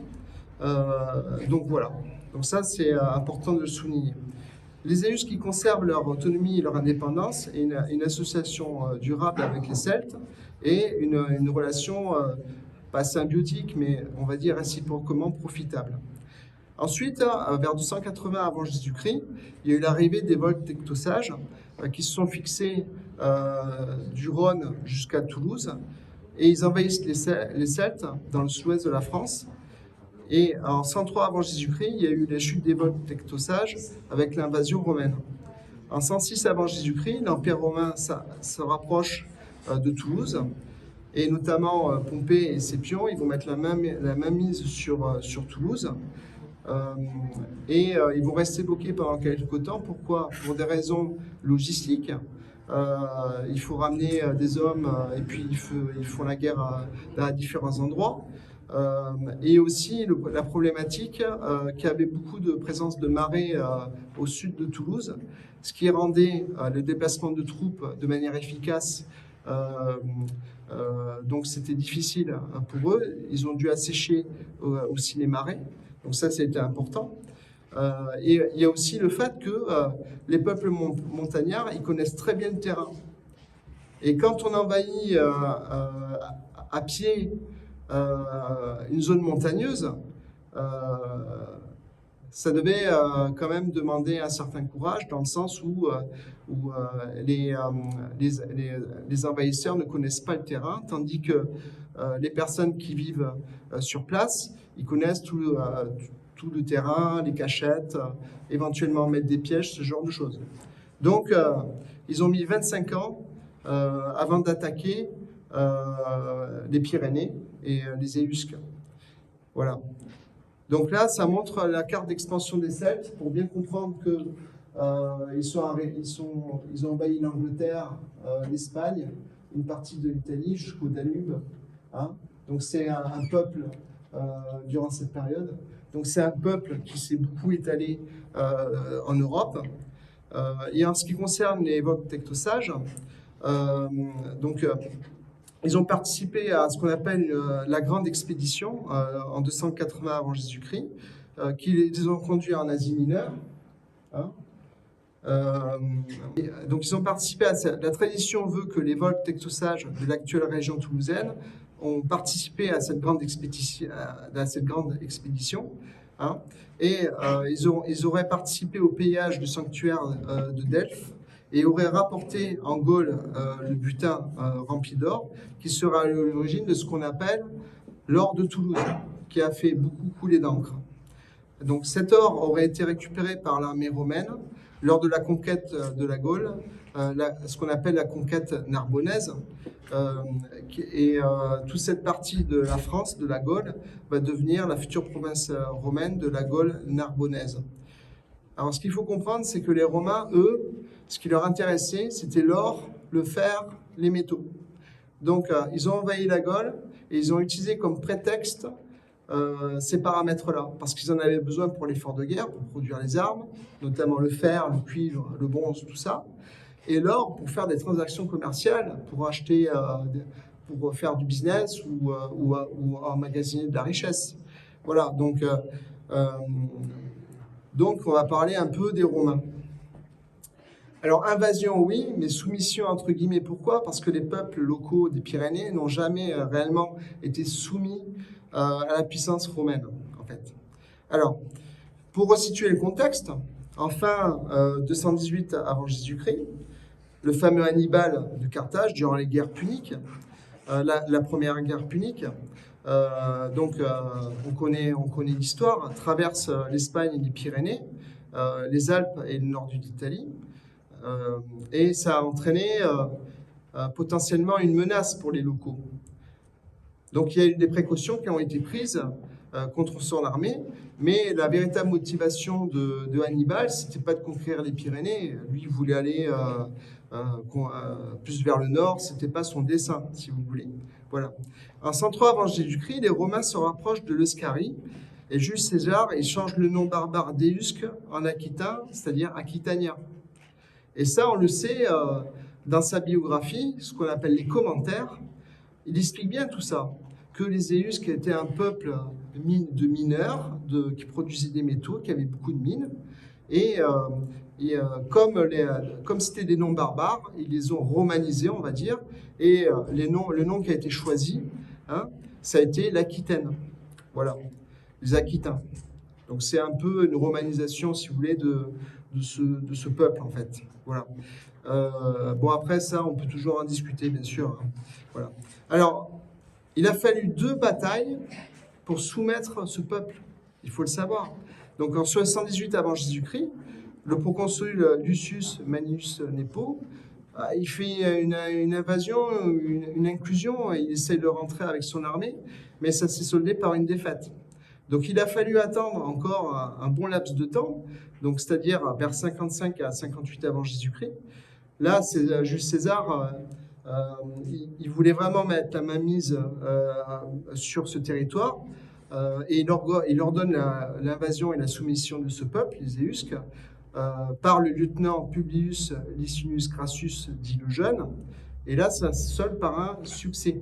Donc voilà. Donc ça, c'est important de le souligner. Les Étrusques qui conservent leur autonomie et leur indépendance et une association durable avec les Celtes et une relation pas symbiotique, mais on va dire réciproquement profitable. Ensuite, vers 280 avant Jésus-Christ, il y a eu l'arrivée des Voltectosages qui se sont fixés du Rhône jusqu'à Toulouse et ils envahissent les Celtes dans le sud-ouest de la France. Et en 103 avant Jésus-Christ, il y a eu la chute des Voltectosages avec l'invasion romaine. En 106 avant Jésus-Christ, l'Empire romain se rapproche de Toulouse, et notamment Pompée et Scipion, ils vont mettre la main mise sur Toulouse. Ils vont rester bloqués pendant quelques temps. Pourquoi? Pour des raisons logistiques. Il faut ramener des hommes et puis ils font la guerre à différents endroits. Et aussi la problématique qu'il y avait beaucoup de présence de marées au sud de Toulouse, ce qui rendait le déplacement de troupes de manière efficace. Donc c'était difficile pour eux. Ils ont dû assécher aussi les marais. Donc ça, c'était important. Et il y a aussi le fait que les peuples montagnards, ils connaissent très bien le terrain. Et quand on envahit à pied une zone montagneuse, ça devait quand même demander un certain courage, dans le sens où les envahisseurs ne connaissent pas le terrain, tandis que les personnes qui vivent sur place, ils connaissent tout le terrain, les cachettes, éventuellement mettre des pièges, ce genre de choses. Donc, ils ont mis 25 ans avant d'attaquer les Pyrénées et les Étrusques. Voilà. Donc là, ça montre la carte d'expansion des Celtes pour bien comprendre que ils ont envahi l'Angleterre, l'Espagne, une partie de l'Italie jusqu'au Danube. Hein. Donc c'est un peuple durant cette période. Donc c'est un peuple qui s'est beaucoup étalé en Europe. Et en ce qui concerne les Voltectosages, ils ont participé à ce qu'on appelle la Grande Expédition en 280 avant Jésus-Christ, qui les ont conduits en Asie mineure. Hein. Donc ils ont participé à ça. La tradition veut que les Voltectosages de l'actuelle région toulousaine ont participé à cette grande expédition. Hein. Et ils auraient participé au pillage du sanctuaire de Delphes et auraient rapporté en Gaule le butin rempli d'or, qui sera à l'origine de ce qu'on appelle l'or de Toulouse, qui a fait beaucoup couler d'encre. Donc cet or aurait été récupéré par l'armée romaine lors de la conquête de la Gaule, ce qu'on appelle la conquête narbonnaise, et toute cette partie de la France, de la Gaule, va devenir la future province romaine de la Gaule narbonnaise. Alors ce qu'il faut comprendre, c'est que les Romains, eux, ce qui leur intéressait, c'était l'or, le fer, les métaux. Donc ils ont envahi la Gaule et ils ont utilisé comme prétexte ces paramètres-là, parce qu'ils en avaient besoin pour l'effort de guerre, pour produire les armes, notamment le fer, le cuivre, le bronze, tout ça, et l'or pour faire des transactions commerciales, pour acheter, pour faire du business ou emmagasiner de la richesse. Voilà, donc on va parler un peu des Romains. Alors invasion, oui, mais soumission entre guillemets. Pourquoi? Parce que les peuples locaux des Pyrénées n'ont jamais réellement été soumis à la puissance romaine, en fait. Alors, pour resituer le contexte, en fin 218 avant Jésus-Christ, le fameux Hannibal de Carthage, durant les guerres puniques, la première guerre punique. On connaît l'histoire, traverse l'Espagne et les Pyrénées, les Alpes et le nord d'Italie, et ça a entraîné potentiellement une menace pour les locaux. Donc il y a eu des précautions qui ont été prises contre son armée, mais la véritable motivation de Hannibal, c'était pas de conquérir les Pyrénées. Lui, il voulait aller plus vers le nord, c'était pas son dessein, si vous voulez. Voilà. En 103 avant Jésus-Christ, les Romains se rapprochent de l'Euscharie, et Jules César, il change le nom barbare d'Éusque en aquitain, c'est-à-dire Aquitania. Et ça, on le sait dans sa biographie, ce qu'on appelle les commentaires. Il explique bien tout ça, que les Éusques étaient un peuple de mineurs qui produisaient des métaux, qui avaient beaucoup de mines, et comme c'était des noms barbares, ils les ont romanisés, on va dire, et le nom qui a été choisi, ça a été l'Aquitaine. Voilà, les Aquitains. Donc c'est un peu une romanisation, si vous voulez, de ce peuple, en fait. Voilà. Bon, après ça, on peut toujours en discuter, bien sûr. Voilà. Alors, il a fallu 2 batailles pour soumettre ce peuple. Il faut le savoir. Donc, en 78 avant Jésus-Christ, le proconsul Lucius Manius Nepo, il fait une invasion, une inclusion, il essaie de rentrer avec son armée, mais ça s'est soldé par une défaite. Donc, il a fallu attendre encore un bon laps de temps, donc c'est-à-dire vers 55 à 58 avant Jésus-Christ. Là, c'est Jules César, il voulait vraiment mettre la mainmise sur ce territoire, et il ordonne l'invasion et la soumission de ce peuple, les Éusques, par le lieutenant Publius Licinius Crassus, dit le Jeune, et là, ça se solde par un succès.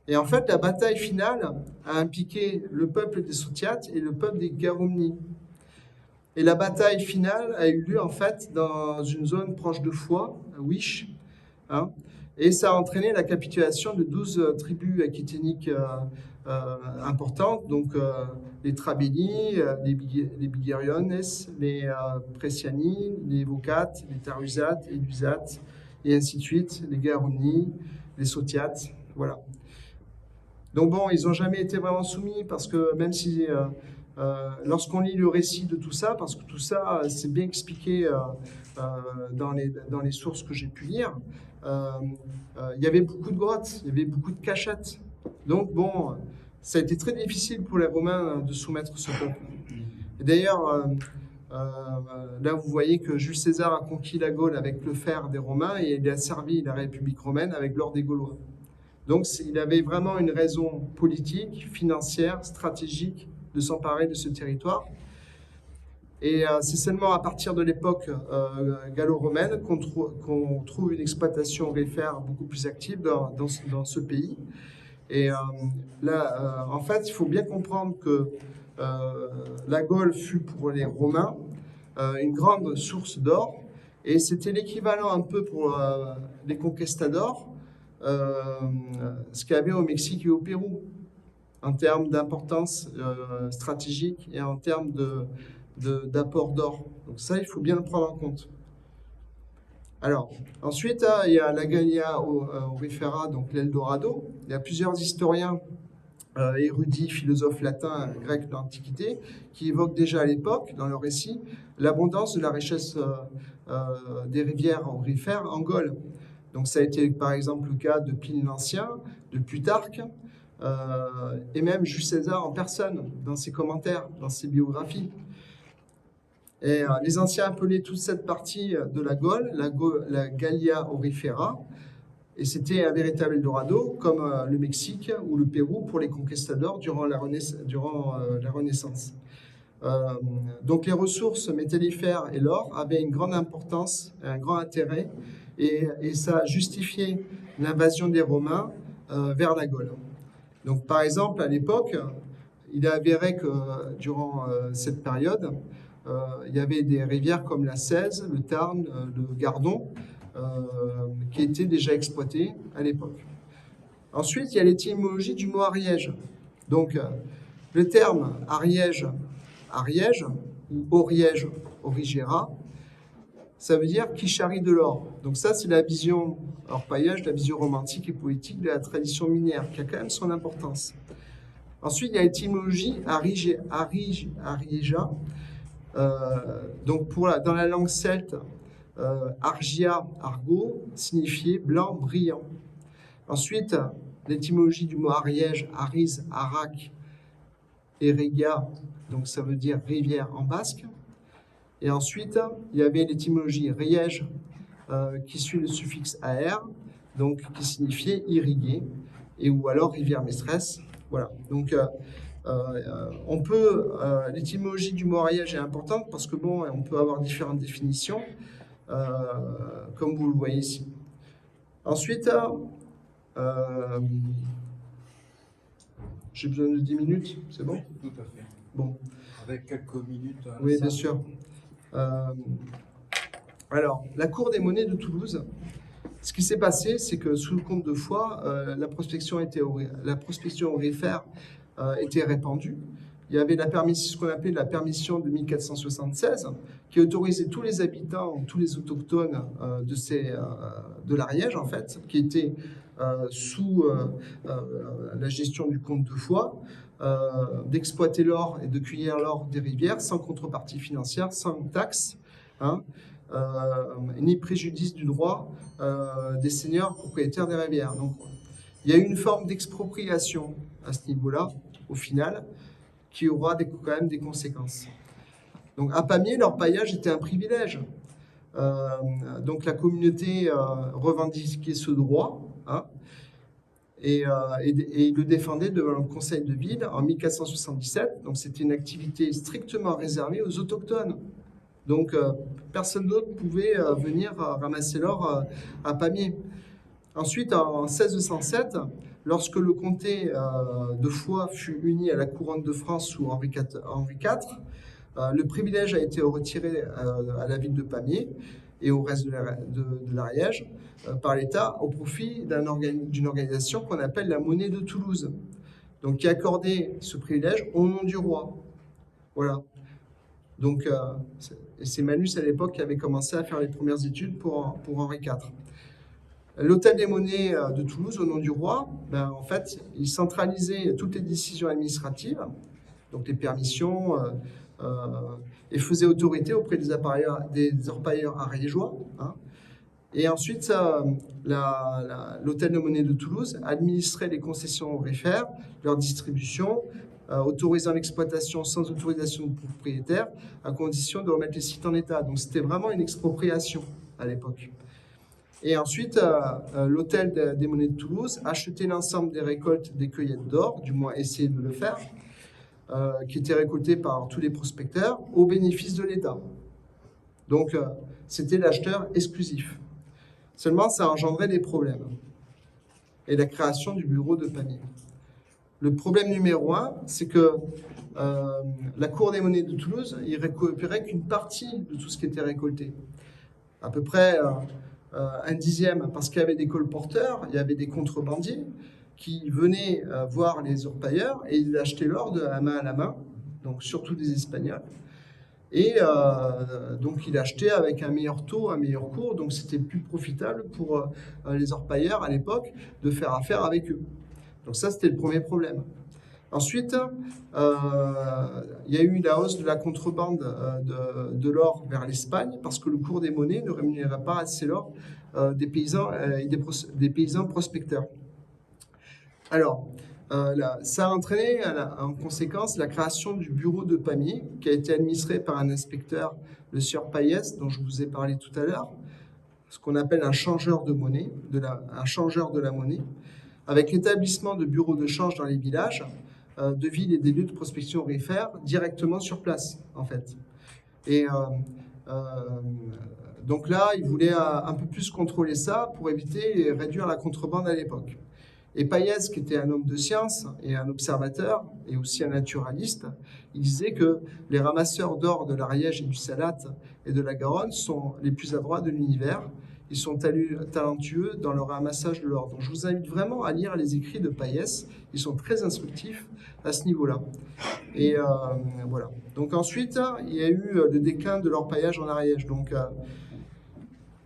Et en fait, la bataille finale a impliqué le peuple des Sotiates et le peuple des Garumni. Et la bataille finale a eu lieu en fait dans une zone proche de Foix, à Wisch, et ça a entraîné la capitulation de 12 tribus aquitaniques importantes, donc les Trabelli, les Bigiriones, les Pressiani, les Vocates, les Tarusates, les Lusates, et ainsi de suite, les Garumni, les Sotiates, voilà. Donc bon, ils n'ont jamais été vraiment soumis parce que même si lorsqu'on lit le récit de tout ça, parce que tout ça c'est bien expliqué dans les sources que j'ai pu lire, il y avait beaucoup de grottes, il y avait beaucoup de cachettes. Donc bon, ça a été très difficile pour les Romains de soumettre ce peuple. Et d'ailleurs, là vous voyez que Jules César a conquis la Gaule avec le fer des Romains et il a servi la République romaine avec l'or des Gaulois. Donc il avait vraiment une raison politique, financière, stratégique de s'emparer de ce territoire. Et c'est seulement à partir de l'époque gallo-romaine qu'on trouve une exploitation aurifère beaucoup plus active dans ce pays. Et là, en fait, il faut bien comprendre que la Gaule fut pour les Romains une grande source d'or, et c'était l'équivalent un peu pour les conquistadors, ce qu'il y avait au Mexique et au Pérou, en termes d'importance stratégique et en termes d'apport d'or. Donc ça, il faut bien le prendre en compte. Alors, ensuite, il y a la Gallia Aurifera, donc l'Eldorado. Il y a plusieurs historiens, érudits, philosophes latins, grecs de l'Antiquité, qui évoquent déjà à l'époque, dans leur récit, l'abondance de la richesse des rivières aurifères en Gaule. Donc ça a été par exemple le cas de Pline l'Ancien, de Plutarque, et même Jules César en personne, dans ses commentaires, dans ses biographies. Et les anciens appelaient toute cette partie de la Gaule, la Gallia Aurifera, et c'était un véritable Eldorado, comme le Mexique ou le Pérou pour les conquistadors durant la Renaissance. Donc les ressources métallifères et l'or avaient une grande importance, un grand intérêt, et ça a justifié l'invasion des Romains vers la Gaule. Donc par exemple, à l'époque, il est avéré que durant cette période, il y avait des rivières comme la Cèze, le Tarn, le Gardon, qui étaient déjà exploitées à l'époque. Ensuite, il y a l'étymologie du mot Ariège. Donc, le terme Ariège, ou Oriège, Origera, ça veut dire qui charrie de l'or. Donc ça, c'est la vision orpaillage, la vision romantique et poétique de la tradition minière, qui a quand même son importance. Ensuite, il y a l'étymologie Arieja. Donc dans la langue celte, Argia, Argo, signifiait blanc, brillant. Ensuite, l'étymologie du mot Ariège, Ariz, Arak et Regia, donc ça veut dire rivière en basque. Et ensuite, il y avait l'étymologie Riège, qui suit le suffixe AR, donc qui signifiait irriguer, et ou alors rivière maîtresse. Voilà. Donc, l'étymologie du mot Ariège est importante parce que bon, on peut avoir différentes définitions, comme vous le voyez ici. Ensuite, j'ai besoin de 10 minutes, c'est bon? Tout à fait. Bon. Avec quelques minutes. Oui, bien sûr. Alors, la Cour des monnaies de Toulouse, ce qui s'est passé, c'est que sous le compte de foi, la prospection aurifère était répandue. Il y avait ce qu'on appelait la permission de 1476, qui autorisait tous les habitants, tous les autochtones de l'Ariège, en fait, qui étaient sous la gestion du compte de foi, d'exploiter l'or et de cueillir l'or des rivières sans contrepartie financière, sans taxe, ni préjudice du droit des seigneurs propriétaires des rivières. Donc, il y a eu une forme d'expropriation à ce niveau-là, au final, qui aura quand même des conséquences. Donc, à Pamiers, l'orpaillage était un privilège. Donc, la communauté revendiquait ce droit, et il le défendait devant le conseil de ville en 1477. Donc, c'était une activité strictement réservée aux autochtones. Donc, personne d'autre pouvait venir ramasser l'or à Pamiers. Ensuite, en 1607, lorsque le comté de Foix fut uni à la couronne de France sous Henri IV, le privilège a été retiré à la ville de Pamiers et au reste de l'Ariège par l'État au profit d'une organisation qu'on appelle la Monnaie de Toulouse, donc qui accordait ce privilège au nom du roi. Voilà. Donc, c'est Manus à l'époque qui avait commencé à faire les premières études pour Henri IV. L'Hôtel des Monnaies de Toulouse, au nom du roi, en fait, il centralisait toutes les décisions administratives, donc les permissions, et faisait autorité auprès des orpailleurs ariégeois. Et ensuite, l'Hôtel des Monnaies de Toulouse administrait les concessions aurifères, leur distribution, autorisant l'exploitation sans autorisation de propriétaire, à condition de remettre les sites en état. Donc c'était vraiment une expropriation à l'époque. Et ensuite, l'Hôtel des Monnaies de Toulouse achetait l'ensemble des récoltes des cueillettes d'or, du moins essayait de le faire, qui étaient récoltées par tous les prospecteurs, au bénéfice de l'État. Donc c'était l'acheteur exclusif. Seulement, ça engendrait des problèmes. Et la création du bureau de Pamiers. Le problème numéro 1, c'est que la Cour des monnaies de Toulouse, il récupérait qu'une partie de tout ce qui était récolté. À peu près un dixième, parce qu'il y avait des colporteurs, il y avait des contrebandiers qui venaient voir les orpailleurs et ils achetaient l'or de la main à la main, donc surtout des Espagnols. Et donc il achetait avec un meilleur taux, un meilleur cours, donc c'était plus profitable pour les orpailleurs à l'époque de faire affaire avec eux. Donc ça, c'était le premier problème. Ensuite, il y a eu la hausse de la contrebande de l'or vers l'Espagne parce que le cours des monnaies ne rémunérait pas assez l'or des paysans prospecteurs. Alors, ça a entraîné en conséquence la création du bureau de Pamiers qui a été administré par un inspecteur, le sieur Payès, dont je vous ai parlé tout à l'heure, ce qu'on appelle un changeur de monnaie, un changeur de la monnaie, avec l'établissement de bureaux de change dans les villages, de villes et des lieux de prospection aurifère directement sur place, en fait. Et donc là, il voulait un peu plus contrôler ça pour éviter et réduire la contrebande à l'époque. Et Payès, qui était un homme de science et un observateur, et aussi un naturaliste, il disait que les ramasseurs d'or de l'Ariège et du Salat et de la Garonne sont les plus adroits de l'univers. Ils sont talentueux dans le ramassage de l'or. Donc je vous invite vraiment à lire les écrits de Payès. Ils sont très instructifs à ce niveau-là. Et voilà. Donc ensuite, il y a eu le déclin de l'orpaillage en Ariège. Donc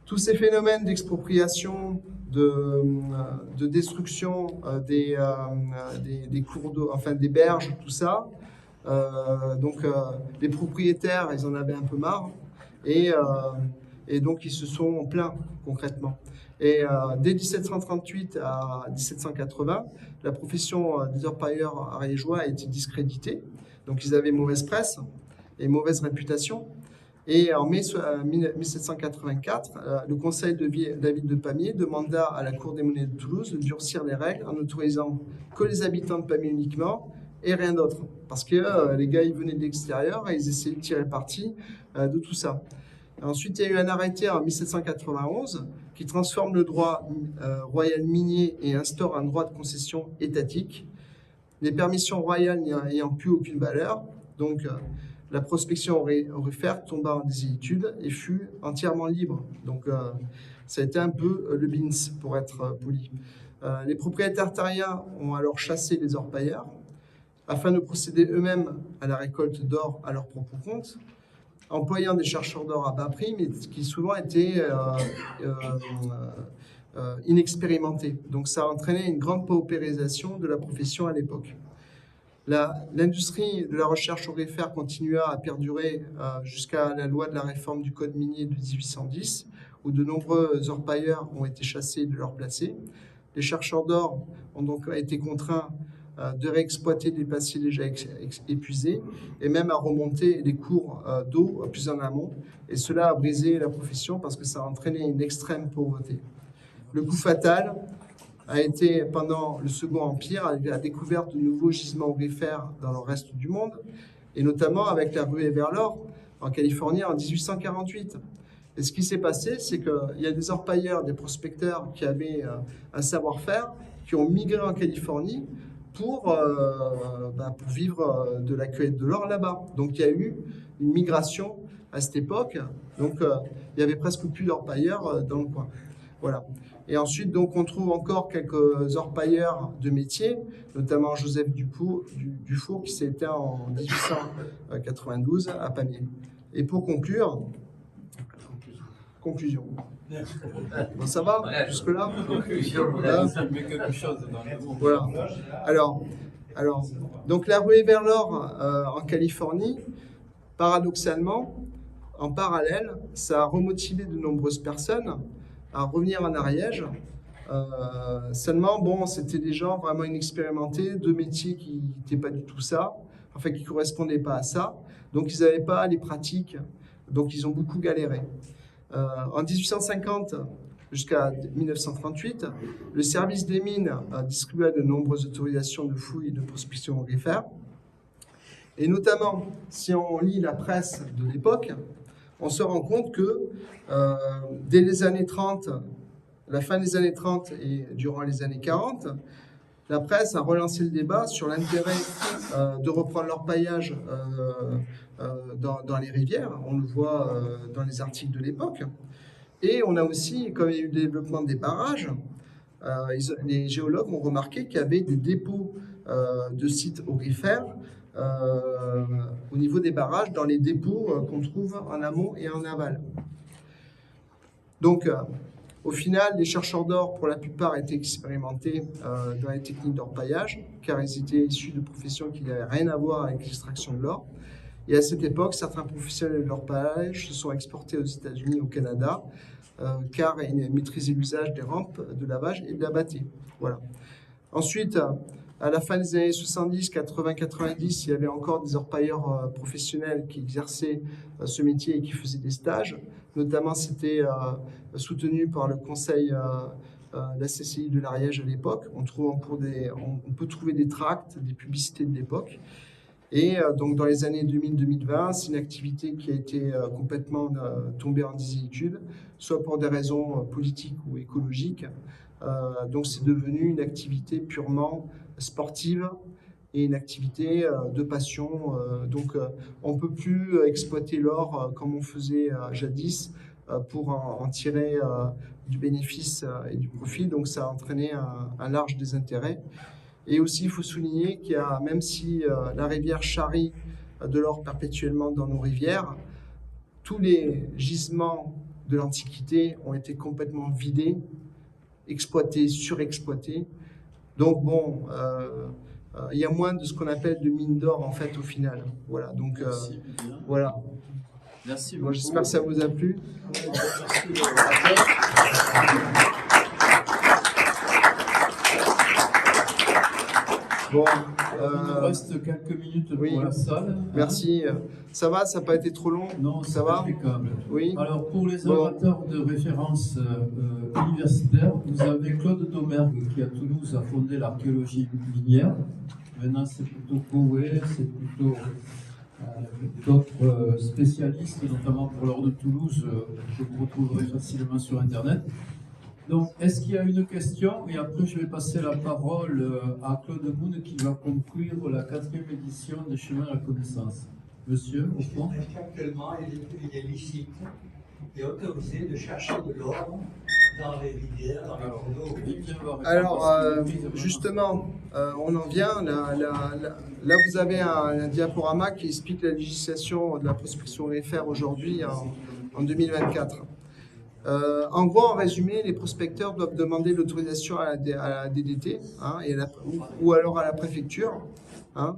Tous ces phénomènes d'expropriation, de destruction des cours d'eau, enfin des berges, tout ça, les propriétaires, ils en avaient un peu marre et donc ils se sont plaints concrètement. Et dès 1738 à 1780, la profession des orpailleurs ariégeois a été discréditée. Donc ils avaient mauvaise presse et mauvaise réputation. Et en mai 1784, le conseil de la ville de Pamiers demanda à la Cour des monnaies de Toulouse de durcir les règles en n'autorisant que les habitants de Pamiers uniquement et rien d'autre. Parce que les gars, ils venaient de l'extérieur et ils essayaient de tirer parti de tout ça. Ensuite, il y a eu un arrêté en 1791 qui transforme le droit royal minier et instaure un droit de concession étatique. Les permissions royales n'ayant plus aucune valeur, donc la prospection aurifère tomba en désuétude et fut entièrement libre. Donc ça a été un peu le BINS, pour être poli. Les propriétaires terriens ont alors chassé les orpailleurs afin de procéder eux-mêmes à la récolte d'or à leur propre compte, employant des chercheurs d'or à bas prix, mais qui souvent étaient inexpérimentés. Donc ça a entraîné une grande paupérisation de la profession à l'époque. L'industrie de la recherche aurifère continua à perdurer jusqu'à la loi de la réforme du Code minier de 1810, où de nombreux orpailleurs ont été chassés de leur placé. Les chercheurs d'or ont donc été contraints de réexploiter des placiers déjà épuisés et même à remonter les cours d'eau plus en amont. Et cela a brisé la profession parce que ça a entraîné une extrême pauvreté. Le coup fatal a été, pendant le Second Empire, la découverte de nouveaux gisements aurifères dans le reste du monde, et notamment avec la ruée vers l'or en Californie en 1848. Et ce qui s'est passé, c'est qu'il y a des orpailleurs, des prospecteurs qui avaient un savoir-faire, qui ont migré en Californie pour vivre de la cueillette de l'or là-bas. Donc il y a eu une migration à cette époque, donc il y avait presque plus d'orpailleurs dans le coin. Voilà. Et ensuite, donc, on trouve encore quelques orpailleurs de métier, notamment Joseph Dufour qui s'est éteint en 1892 à Pamiers. Et pour conclusion. Bon, ça va jusque-là? Quelque chose dans le monde. Voilà. Alors, donc la ruée vers l'or en Californie, paradoxalement, en parallèle, ça a remotivé de nombreuses personnes à revenir en Ariège. Seulement, bon, c'était des gens vraiment inexpérimentés, de métiers qui n'étaient pas du tout ça, enfin qui ne correspondaient pas à ça. Donc, ils n'avaient pas les pratiques, donc ils ont beaucoup galéré. En 1850 jusqu'à 1938, le service des mines distribua de nombreuses autorisations de fouilles et de prospection aurifère. Et notamment, si on lit la presse de l'époque, on se rend compte que dès les années 30, la fin des années 30 et durant les années 40, la presse a relancé le débat sur l'intérêt de reprendre l'orpaillage dans les rivières. On le voit dans les articles de l'époque. Et on a aussi, comme il y a eu le développement des barrages, les géologues ont remarqué qu'il y avait des dépôts de sites aurifères au niveau des barrages, dans les dépôts qu'on trouve en amont et en aval. Donc, au final, les chercheurs d'or, pour la plupart, étaient expérimentés dans les techniques d'orpaillage, car ils étaient issus de professions qui n'avaient rien à voir avec l'extraction de l'or. Et à cette époque, certains professionnels de l'orpaillage se sont exportés aux États-Unis, au Canada, car ils maîtrisaient l'usage des rampes de lavage et de la bâtie. Voilà. Ensuite, à la fin des années 70, 80, 90, il y avait encore des orpailleurs professionnels qui exerçaient ce métier et qui faisaient des stages. Notamment, c'était soutenu par le conseil la CCI de l'Ariège à l'époque. On peut trouver des tracts, des publicités de l'époque. Et donc, dans les années 2000-2020, c'est une activité qui a été complètement tombée en désuétude, soit pour des raisons politiques ou écologiques. Donc, c'est devenu une activité purement sportive et une activité de passion. Donc, on ne peut plus exploiter l'or comme on faisait jadis pour en tirer du bénéfice et du profit. Donc, ça a entraîné un large désintérêt. Et aussi, il faut souligner qu'il y a, même si la rivière charrie de l'or perpétuellement dans nos rivières, tous les gisements de l'Antiquité ont été complètement vidés, exploités, surexploités. Donc bon, il y a moins de ce qu'on appelle de mines d'or en fait au final. Voilà, donc Merci bien. voilà. Merci Bon, beaucoup. j'espère que ça vous a plu. Bon, Il nous reste quelques minutes pour oui. la salle. merci. Ça va, ça n'a pas été trop long? Non, ça c'est va? impeccable. Oui. Alors, pour les Bon. orateurs de référence universitaires, vous avez Claude Domergue qui à Toulouse a fondé l'archéologie minière. Maintenant, c'est plutôt Coué, c'est plutôt d'autres spécialistes, notamment pour l'Ordre de Toulouse, que vous retrouverez facilement sur Internet. Donc, est-ce qu'il y a une question? Et après, je vais passer la parole à Claude Moune qui va conclure la 4e édition des Chemins à la Connaissance. Monsieur, au fond. Est-ce qu'actuellement, il est licite et autorisé de chercher de l'or dans les rivières, dans les Alors, canaux? il vient voir- Alors, justement, on en vient. Là, vous avez un diaporama qui explique la législation de la prospection EFR aujourd'hui en 2024. En gros, en résumé, les prospecteurs doivent demander l'autorisation à la DDT hein, ou alors à la préfecture. Hein,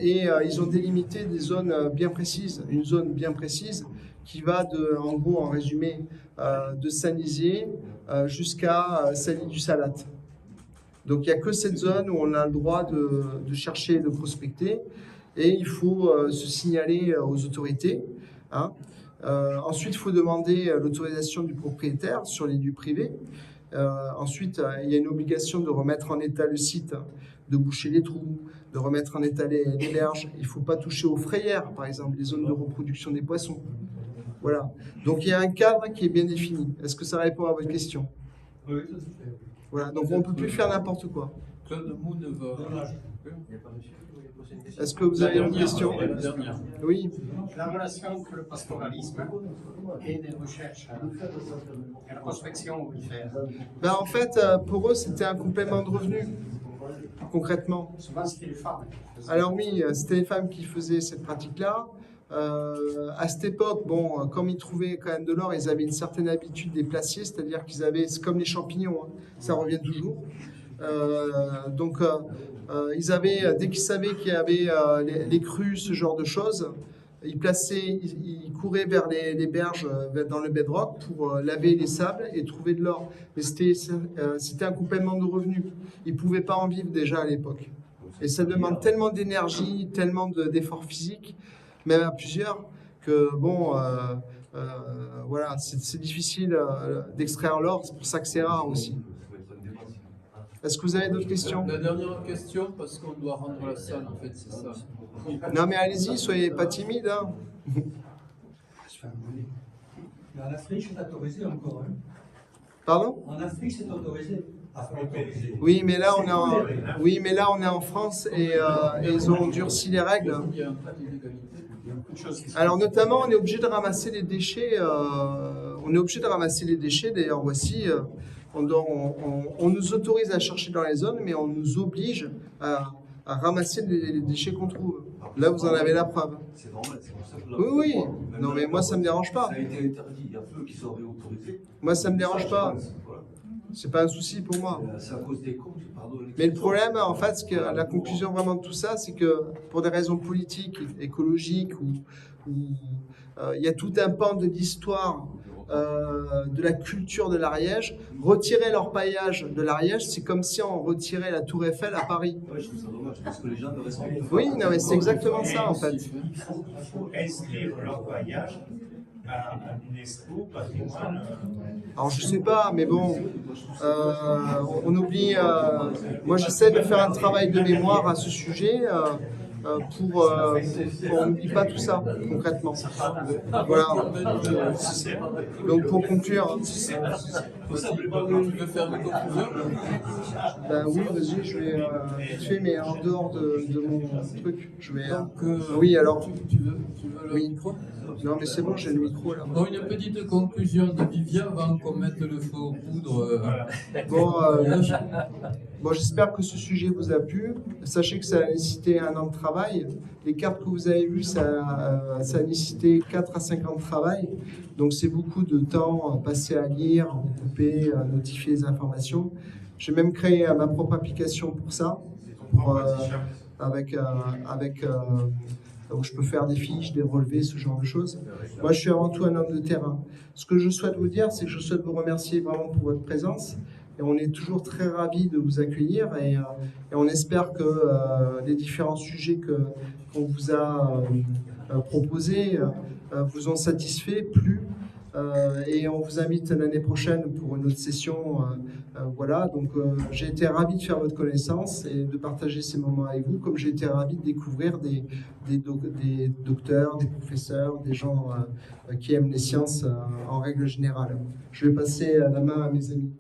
ils ont délimité des zones bien précises, une zone bien précise qui va en gros, en résumé, de Saint-Nizier jusqu'à Saly-du-Salat. Donc il n'y a que cette zone où on a le droit de chercher et de prospecter, et il faut se signaler aux autorités. Hein. Ensuite, il faut demander l'autorisation du propriétaire sur les lieux privés. Ensuite, il y a une obligation de remettre en état le site, de boucher les trous, de remettre en état les berges. Il ne faut pas toucher aux frayères, par exemple, les zones de reproduction des poissons. Voilà. Donc il y a un cadre qui est bien défini. Est-ce que ça répond à votre question? Oui, tout à fait. Voilà. Donc on ne peut plus faire n'importe quoi. Claude Moune va... Il n'y a pas monsieur qui voulait poser une question? Est-ce que vous avez une dernière, question? la dernière. Oui. La relation entre le pastoralisme et les recherches et la prospection au IFER. Ben, en fait, pour eux, c'était un complément de revenus, concrètement. Souvent, c'était les femmes. Alors oui, c'était les femmes qui faisaient cette pratique-là. À cette époque, bon, comme ils trouvaient quand même de l'or, ils avaient une certaine habitude des placiers, c'est-à-dire qu'ils avaient, c'est comme les champignons, hein, ça revient toujours. Ils avaient, dès qu'ils savaient qu'il y avait les crues, ce genre de choses, ils couraient vers les berges dans le bedrock pour laver les sables et trouver de l'or. Mais c'était un complément de revenus. Ils ne pouvaient pas en vivre déjà à l'époque. Et ça demande tellement d'énergie, tellement d'efforts physiques, même à plusieurs, que bon, voilà, c'est difficile d'extraire l'or. C'est pour ça que c'est rare aussi. Est-ce que vous avez d'autres questions? La dernière question, parce qu'on doit rendre la salle, en fait, c'est ça. Non, mais allez-y, soyez pas timide. Hein. Mais en Afrique, c'est autorisé encore. Hein. Pardon? En Afrique, c'est autorisé. Autorisé. Oui, mais là, on est en France et ils ont durci les règles. Il y a un cas d'illégalité. Il y a beaucoup de choses qui sont... Alors notamment, on est obligé de ramasser les déchets. D'ailleurs, voici, on nous autorise à chercher dans les zones, mais on nous oblige à ramasser les déchets qu'on trouve. Là, vous en avez la preuve. C'est normal, c'est pour ça que Oui, oui. Même Non, dans mais les moi, ça me dérange pas. Ça a été interdit, il y a peu qui sont réautorisés. Moi, ça me dérange pas. Voilà. C'est pas un souci pour moi. C'est à cause des comptes, pardon. Mais le problème, en fait, la conclusion vraiment de tout ça, c'est que pour des raisons politiques, écologiques, il y a tout un pan de l'histoire de la culture de l'Ariège. Retirer leur paillage de l'Ariège, c'est comme si on retirait la Tour Eiffel à Paris. Ouais, je trouve ça dommage, parce que les gens ne respectent pas. Oui, non, mais c'est exactement ça, en fait. Il faut inscrire leur voyage à l'UNESCO, patrimoine. Alors, je sais pas, mais bon, on oublie... moi, j'essaie de faire un travail de mémoire à ce sujet on n'oublie pas tout ça, concrètement. Voilà. Donc, pour conclure... Tu veux faire une conclusion? Ben oui, vas-y, je vais vite fait, mais en dehors de mon truc, je vais. Donc, Oui, alors. tu veux le Oui. micro? Non, mais c'est bon, j'ai le micro là. Bon, une petite conclusion de Vivien avant qu'on mette le feu aux poudres. Bon, bon, j'espère que ce sujet vous a plu. Sachez que ça a nécessité un an de travail. Les cartes que vous avez vues, ça a nécessité 4 à 5 ans de travail. Donc c'est beaucoup de temps passé à lire, à couper, à notifier les informations. J'ai même créé ma propre application pour ça, où je peux faire des fiches, des relevés, ce genre de choses. Moi, je suis avant tout un homme de terrain. Ce que je souhaite vous dire, c'est que je souhaite vous remercier vraiment pour votre présence. Et on est toujours très ravis de vous accueillir et on espère que les différents sujets qu'on vous a proposés vous ont satisfait, plu. Et on vous invite l'année prochaine pour une autre session. Voilà, donc j'ai été ravi de faire votre connaissance et de partager ces moments avec vous, comme j'ai été ravi de découvrir des docteurs, des professeurs, des gens qui aiment les sciences en règle générale. Je vais passer la main à mes amis.